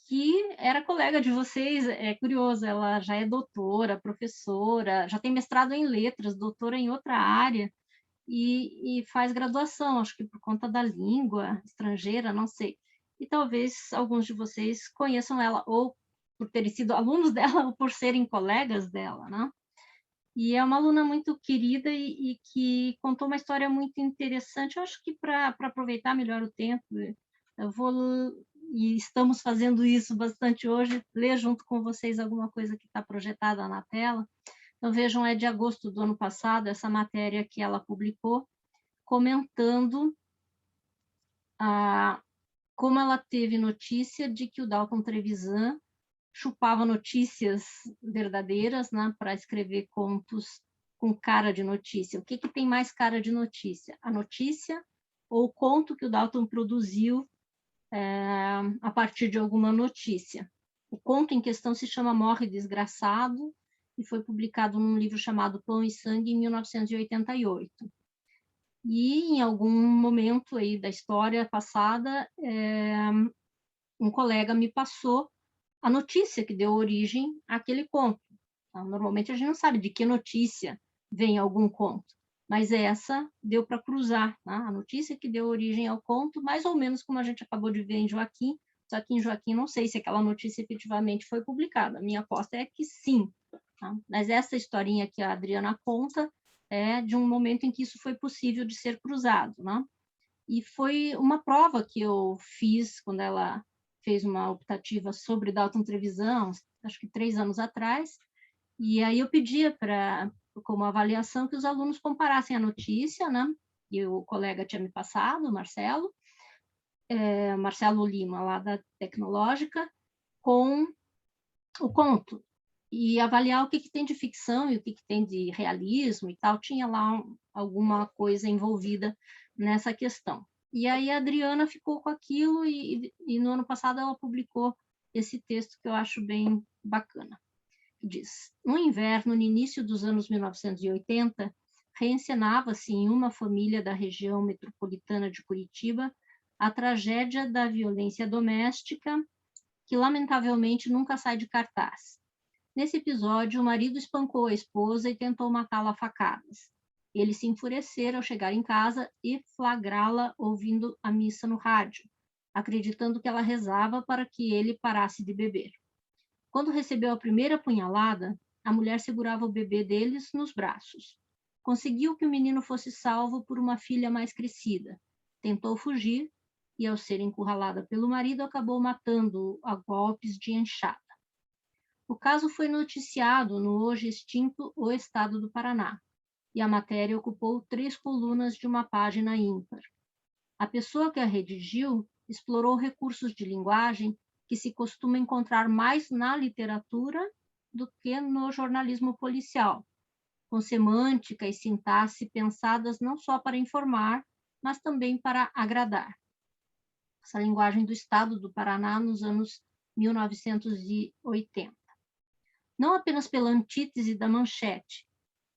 Speaker 1: que era colega de vocês. É curioso, ela já é doutora, professora, já tem mestrado em letras, doutora em outra área, e faz graduação, acho que por conta da língua estrangeira, não sei. E talvez alguns de vocês conheçam ela, ou por terem sido alunos dela, ou por serem colegas dela, né? E é uma aluna muito querida e que contou uma história muito interessante. Eu acho que para aproveitar melhor o tempo, eu vou e estamos fazendo isso bastante hoje, ler junto com vocês alguma coisa que está projetada na tela. Então, vejam, é de agosto do ano passado, essa matéria que ela publicou, comentando como ela teve notícia de que o Dalton Trevisan chupava notícias verdadeiras, né, para escrever contos com cara de notícia. O que tem mais cara de notícia? A notícia ou o conto que o Dalton produziu a partir de alguma notícia. O conto em questão se chama Morre Desgraçado e foi publicado num livro chamado Pão e Sangue, em 1988. E em algum momento aí da história passada, um colega me passou a notícia que deu origem àquele conto. Então, normalmente a gente não sabe de que notícia vem algum conto, mas essa deu para cruzar, né? A notícia que deu origem ao conto, mais ou menos como a gente acabou de ver em Joaquim, só que em Joaquim não sei se aquela notícia efetivamente foi publicada. A minha aposta é que sim. Tá? Mas essa historinha que a Adriana conta é de um momento em que isso foi possível de ser cruzado, né? E foi uma prova que eu fiz quando ela fez uma optativa sobre Dalton Trevisan, acho que 3 anos atrás, e aí eu pedia como avaliação que os alunos comparassem a notícia, né, que o colega tinha me passado, Marcelo Lima, lá da Tecnológica, com o conto, e avaliar o que tem de ficção e o que tem de realismo e tal. Tinha lá alguma coisa envolvida nessa questão. E aí a Adriana ficou com aquilo e no ano passado ela publicou esse texto que eu acho bem bacana. Diz: no inverno, no início dos anos 1980, reencenava-se em uma família da região metropolitana de Curitiba a tragédia da violência doméstica, que lamentavelmente nunca sai de cartaz. Nesse episódio, o marido espancou a esposa e tentou matá-la a facadas. Ele se enfurecera ao chegar em casa e flagrá-la ouvindo a missa no rádio, acreditando que ela rezava para que ele parasse de beber. Quando recebeu a primeira punhalada, a mulher segurava o bebê deles nos braços. Conseguiu que o menino fosse salvo por uma filha mais crescida. Tentou fugir e, ao ser encurralada pelo marido, acabou matando-o a golpes de enxada. O caso foi noticiado no hoje extinto O Estado do Paraná, e a matéria ocupou 3 colunas de uma página ímpar. A pessoa que a redigiu explorou recursos de linguagem que se costuma encontrar mais na literatura do que no jornalismo policial, com semântica e sintaxe pensadas não só para informar, mas também para agradar. Essa linguagem do Estado do Paraná nos anos 1980. Não apenas pela antítese da manchete.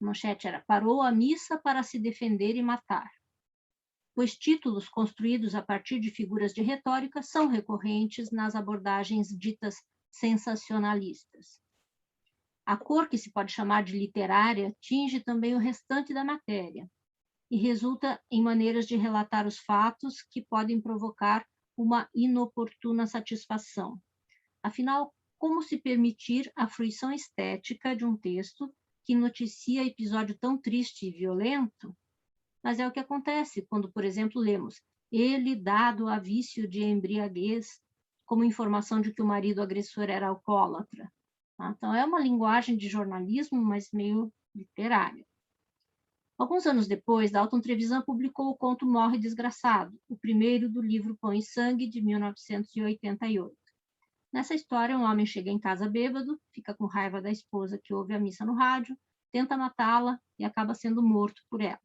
Speaker 1: A manchete era: parou a missa para se defender e matar. Pois títulos construídos a partir de figuras de retórica são recorrentes nas abordagens ditas sensacionalistas. A cor, que se pode chamar de literária, tinge também o restante da matéria e resulta em maneiras de relatar os fatos que podem provocar uma inoportuna satisfação. Afinal, como se permitir a fruição estética de um texto que noticia episódio tão triste e violento? Mas é o que acontece quando, por exemplo, lemos: ele dado a vício de embriaguez, como informação de que o marido agressor era alcoólatra. Então, é uma linguagem de jornalismo, mas meio literária. Alguns anos depois, Dalton Trevisan publicou o conto Morre Desgraçado, o primeiro do livro Pão e Sangue, de 1988. Nessa história, um homem chega em casa bêbado, fica com raiva da esposa que ouve a missa no rádio, tenta matá-la e acaba sendo morto por ela.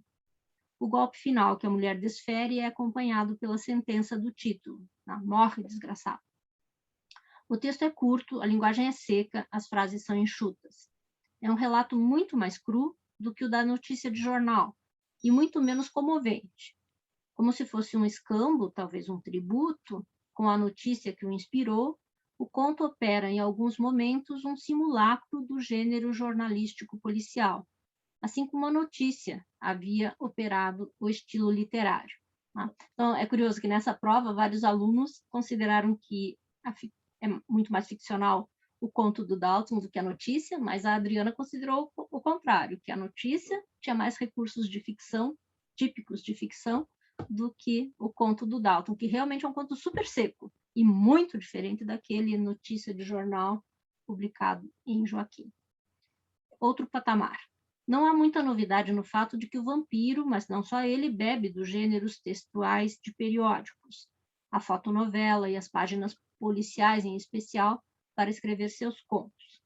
Speaker 1: O golpe final que a mulher desfere é acompanhado pela sentença do título: Morre Desgraçado. O texto é curto, a linguagem é seca, as frases são enxutas. É um relato muito mais cru do que o da notícia de jornal, e muito menos comovente. Como se fosse um escambo, talvez um tributo, com a notícia que o inspirou, o conto opera em alguns momentos um simulacro do gênero jornalístico policial, assim como a notícia havia operado o estilo literário. Então, é curioso que nessa prova vários alunos consideraram que é muito mais ficcional o conto do Dalton do que a notícia, mas a Adriana considerou o contrário, que a notícia tinha mais recursos de ficção, típicos de ficção, do que o conto do Dalton, que realmente é um conto super seco. e muito diferente daquele notícia de jornal publicado em Joaquim. Outro patamar. Não há muita novidade no fato de que o vampiro, mas não só ele, bebe dos gêneros textuais de periódicos, a fotonovela e as páginas policiais em especial, para escrever seus contos.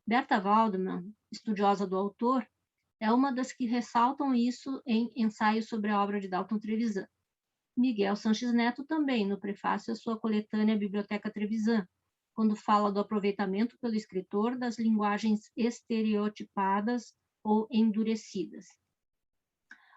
Speaker 1: Berta Waldman, estudiosa do autor, é uma das que ressaltam isso em Ensaios sobre a obra de Dalton Trevisan. Miguel Sanches Neto também, no prefácio à sua coletânea Biblioteca Trevisan, quando fala do aproveitamento pelo escritor das linguagens estereotipadas ou endurecidas.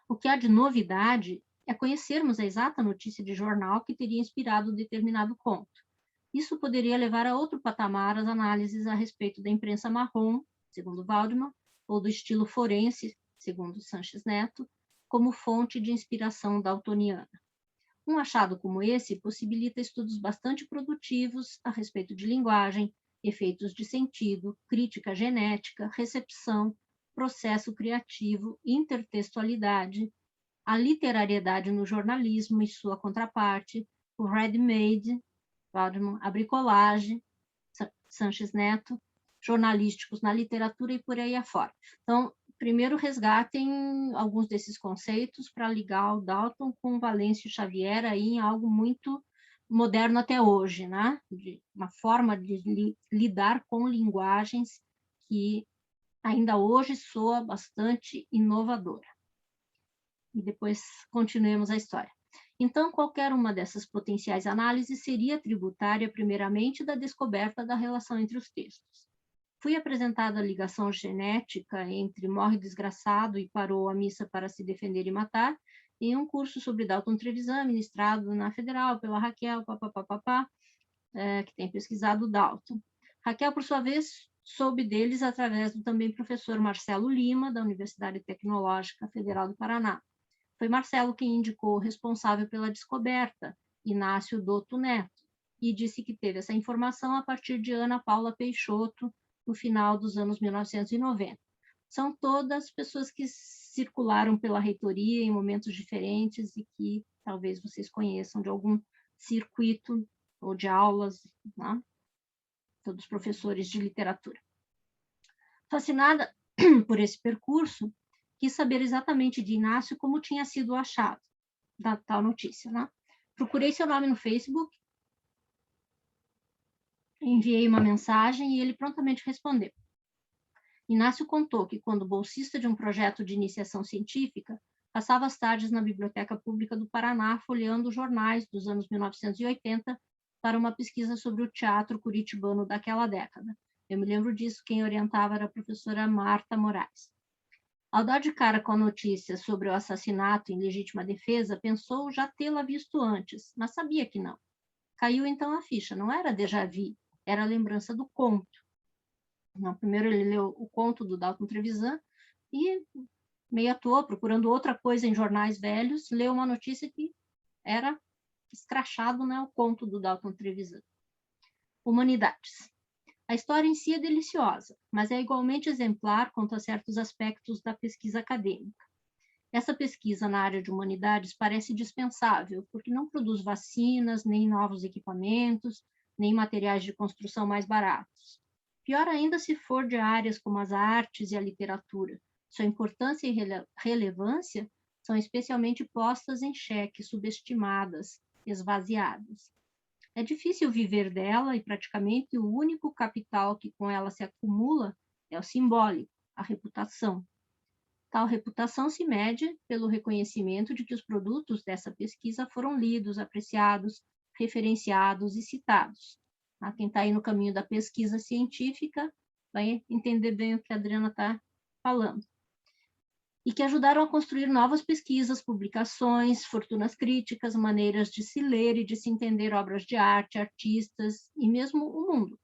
Speaker 1: O que há de novidade é conhecermos a exata notícia de jornal que teria inspirado determinado conto. Isso poderia levar a outro patamar as análises a respeito da imprensa marrom, segundo Waldman, ou do estilo forense, segundo Sanches Neto, como fonte de inspiração daltoniana. Um achado como esse possibilita estudos bastante produtivos a respeito de linguagem, efeitos de sentido, crítica genética, recepção, processo criativo, intertextualidade, a literariedade no jornalismo e sua contraparte, o ready-made, a bricolagem, Sanches Neto, jornalísticos na literatura e por aí afora. Então, primeiro resgatem alguns desses conceitos para ligar o Dalton com o Valêncio Xavier aí em algo muito moderno até hoje, né? De uma forma de lidar com linguagens que ainda hoje soa bastante inovadora. E depois continuemos a história. Então, qualquer uma dessas potenciais análises seria tributária, primeiramente, da descoberta da relação entre os textos. Fui apresentada a ligação genética entre Morre Desgraçado e Parou a Missa para se Defender e Matar, em um curso sobre Dalton Trevisan, ministrado na Federal pela Raquel, que tem pesquisado Dalton. Raquel, por sua vez, soube deles através do também professor Marcelo Lima, da Universidade Tecnológica Federal do Paraná. Foi Marcelo quem indicou o responsável pela descoberta, Inácio Dotto Neto, e disse que teve essa informação a partir de Ana Paula Peixoto, no final dos anos 1990. São todas pessoas que circularam pela reitoria em momentos diferentes e que talvez vocês conheçam de algum circuito ou de aulas, né? Todos professores de literatura. Fascinada por esse percurso, quis saber exatamente de Inácio como tinha sido o achado da tal notícia, né? Procurei seu nome no Facebook, enviei uma mensagem e ele prontamente respondeu. Inácio contou que, quando bolsista de um projeto de iniciação científica, passava as tardes na Biblioteca Pública do Paraná folheando jornais dos anos 1980 para uma pesquisa sobre o teatro curitibano daquela década. Eu me lembro disso, quem orientava era a professora Marta Moraes. Ao dar de cara com a notícia sobre o assassinato em legítima defesa, pensou já tê-la visto antes, mas sabia que não. Caiu então a ficha, não era déjà vu, era a lembrança do conto. Primeiro ele leu o conto do Dalton Trevisan e, meio à toa, procurando outra coisa em jornais velhos, leu uma notícia que era escrachado, né, o conto do Dalton Trevisan. Humanidades. A história em si é deliciosa, mas é igualmente exemplar quanto a certos aspectos da pesquisa acadêmica. Essa pesquisa na área de humanidades parece dispensável, porque não produz vacinas, nem novos equipamentos, nem materiais de construção mais baratos. Pior ainda se for de áreas como as artes e a literatura. Sua importância e relevância são especialmente postas em xeque, subestimadas, esvaziadas. É difícil viver dela e praticamente o único capital que com ela se acumula é o simbólico, a reputação. Tal reputação se mede pelo reconhecimento de que os produtos dessa pesquisa foram lidos, apreciados, referenciados e citados. Quem está aí no caminho da pesquisa científica vai entender bem o que a Adriana está falando. E que ajudaram a construir novas pesquisas, publicações, fortunas críticas, maneiras de se ler e de se entender obras de arte, artistas e mesmo o mundo.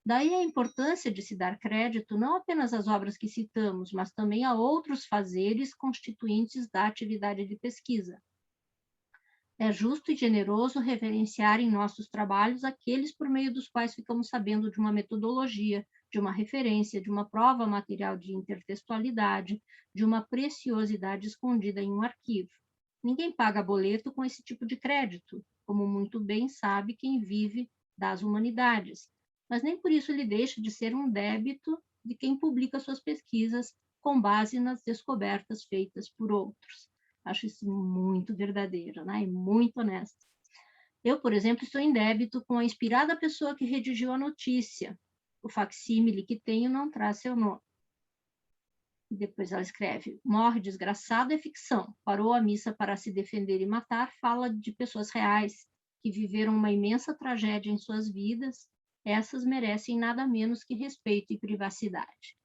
Speaker 1: Daí a importância de se dar crédito não apenas às obras que citamos, mas também a outros fazeres constituintes da atividade de pesquisa. É justo e generoso reverenciar em nossos trabalhos aqueles por meio dos quais ficamos sabendo de uma metodologia, de uma referência, de uma prova material de intertextualidade, de uma preciosidade escondida em um arquivo. Ninguém paga boleto com esse tipo de crédito, como muito bem sabe quem vive das humanidades. Mas nem por isso ele deixa de ser um débito de quem publica suas pesquisas com base nas descobertas feitas por outros. Acho isso muito verdadeiro, né? E muito honesto. Eu, por exemplo, estou em débito com a inspirada pessoa que redigiu a notícia. O facsímile que tenho não traz seu nome. E depois ela escreve: morre desgraçado é ficção. Parou a missa para se defender e matar. Fala de pessoas reais que viveram uma imensa tragédia em suas vidas. Essas merecem nada menos que respeito e privacidade.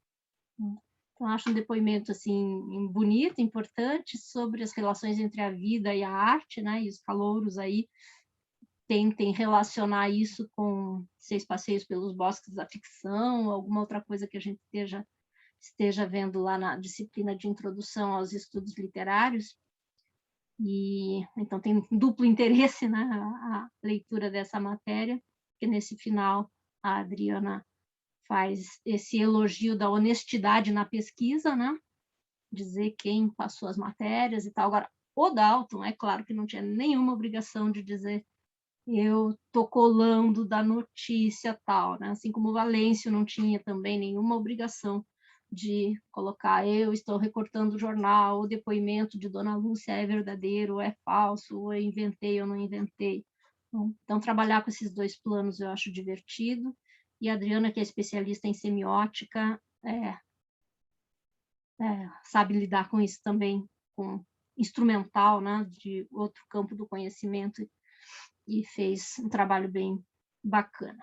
Speaker 1: Então, acho um depoimento assim bonito, importante, sobre as relações entre a vida e a arte, né? E os calouros aí tentem relacionar isso com 6 passeios pelos bosques da ficção, alguma outra coisa que a gente esteja vendo lá na disciplina de introdução aos estudos literários. E então tem duplo interesse, né, a leitura dessa matéria, porque nesse final a Adriana faz esse elogio da honestidade na pesquisa, né? Dizer quem passou as matérias e tal. Agora, o Dalton, é claro que não tinha nenhuma obrigação de dizer eu tô colando da notícia tal, né? Assim como o Valêncio não tinha também nenhuma obrigação de colocar eu estou recortando o jornal, o depoimento de Dona Lúcia é verdadeiro, ou é falso, ou eu inventei ou não inventei. Então, trabalhar com esses 2 planos eu acho divertido. E a Adriana, que é especialista em semiótica, sabe lidar com isso também, com instrumental, né, de outro campo do conhecimento, e fez um trabalho bem bacana.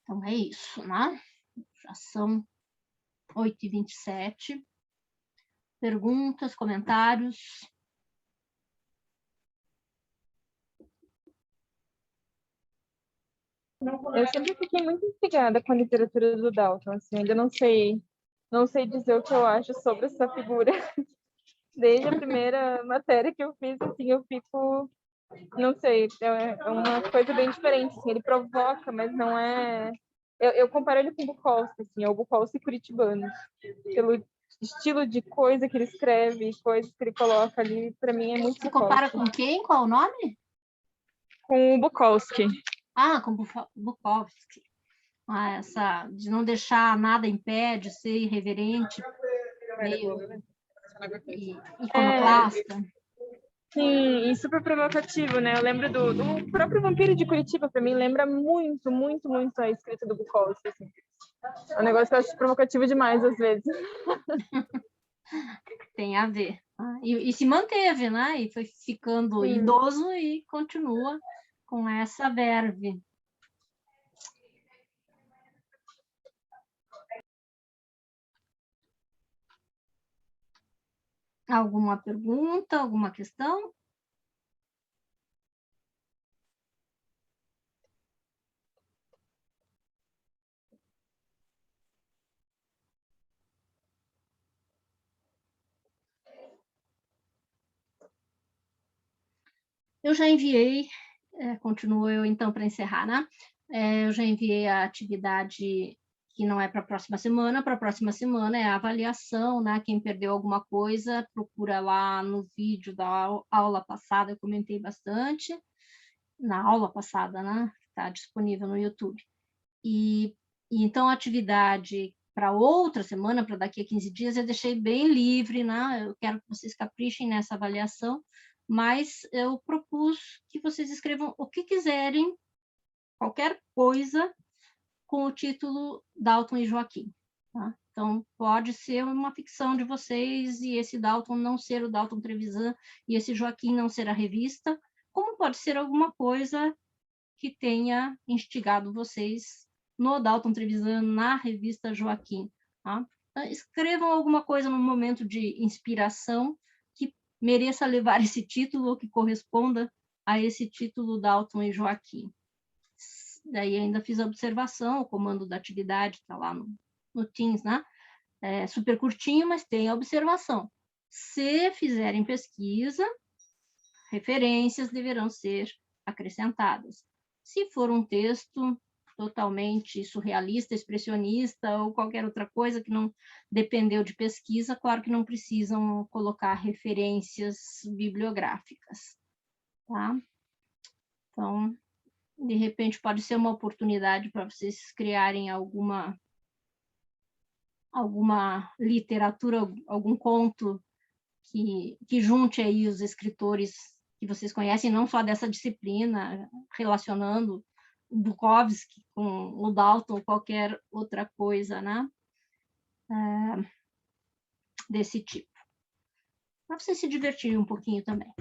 Speaker 1: Então, é isso, né? Já são 8h27. Perguntas, comentários?
Speaker 2: Eu sempre fiquei muito instigada com a literatura do Dalton, assim, ainda não sei dizer o que eu acho sobre essa figura. Desde a primeira matéria que eu fiz, assim, eu fico, não sei, é uma coisa bem diferente, assim, ele provoca, mas não é... Eu comparo ele com o Bukowski, assim, é o Bukowski curitibano, pelo estilo de coisa que ele escreve, coisas que ele coloca ali, para mim é muito
Speaker 1: Você compara
Speaker 2: Bukowski.
Speaker 1: com quem? Qual o nome?
Speaker 2: Com o Bukowski.
Speaker 1: Ah, com Bukowski. Essa de não deixar nada em pé, de ser irreverente, meio iconoclasta.
Speaker 2: Sim, e super provocativo, né? Eu lembro do próprio Vampiro de Curitiba, para mim, lembra muito, muito, muito a escrita do Bukowski. Assim. É um negócio que eu acho provocativo demais, às vezes.
Speaker 1: Tem a ver. E se manteve, né? E foi ficando idoso e continua com essa verve. Alguma pergunta, alguma questão? Eu já enviei, continuo eu então para encerrar, né? Eu já enviei a atividade que não é para a próxima semana é a avaliação, né? Quem perdeu alguma coisa, procura lá no vídeo da aula passada, eu comentei bastante, na aula passada, né? Está disponível no YouTube. E então a atividade para outra semana, para daqui a 15 dias, eu deixei bem livre, né? Eu quero que vocês caprichem nessa avaliação, mas eu propus que vocês escrevam o que quiserem, qualquer coisa, com o título Dalton e Joaquim. Tá? Então, pode ser uma ficção de vocês e esse Dalton não ser o Dalton Trevisan e esse Joaquim não ser a revista, como pode ser alguma coisa que tenha instigado vocês no Dalton Trevisan, na revista Joaquim. Tá? Escrevam alguma coisa no momento de inspiração que mereça levar esse título ou que corresponda a esse título Dalton e Joaquim. Daí ainda fiz a observação, o comando da atividade está lá no Teams, né? É super curtinho, mas tem a observação. Se fizerem pesquisa, referências deverão ser acrescentadas. Se for um texto totalmente surrealista, expressionista ou qualquer outra coisa que não dependeu de pesquisa, claro que não precisam colocar referências bibliográficas, tá? Então, de repente, pode ser uma oportunidade para vocês criarem alguma literatura, algum conto que junte aí os escritores que vocês conhecem, não só dessa disciplina, relacionando o Bukowski com o Dalton, qualquer outra coisa, né? Desse tipo. Para vocês se divertirem um pouquinho também.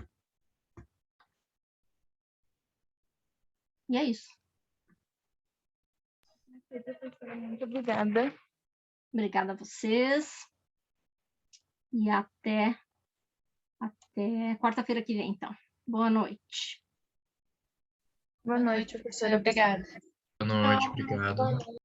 Speaker 1: E é isso.
Speaker 2: Professora, muito obrigada.
Speaker 1: Obrigada a vocês. E até quarta-feira que vem, então. Boa noite.
Speaker 2: Boa noite, professora.
Speaker 3: Obrigada.
Speaker 6: Boa noite, obrigado.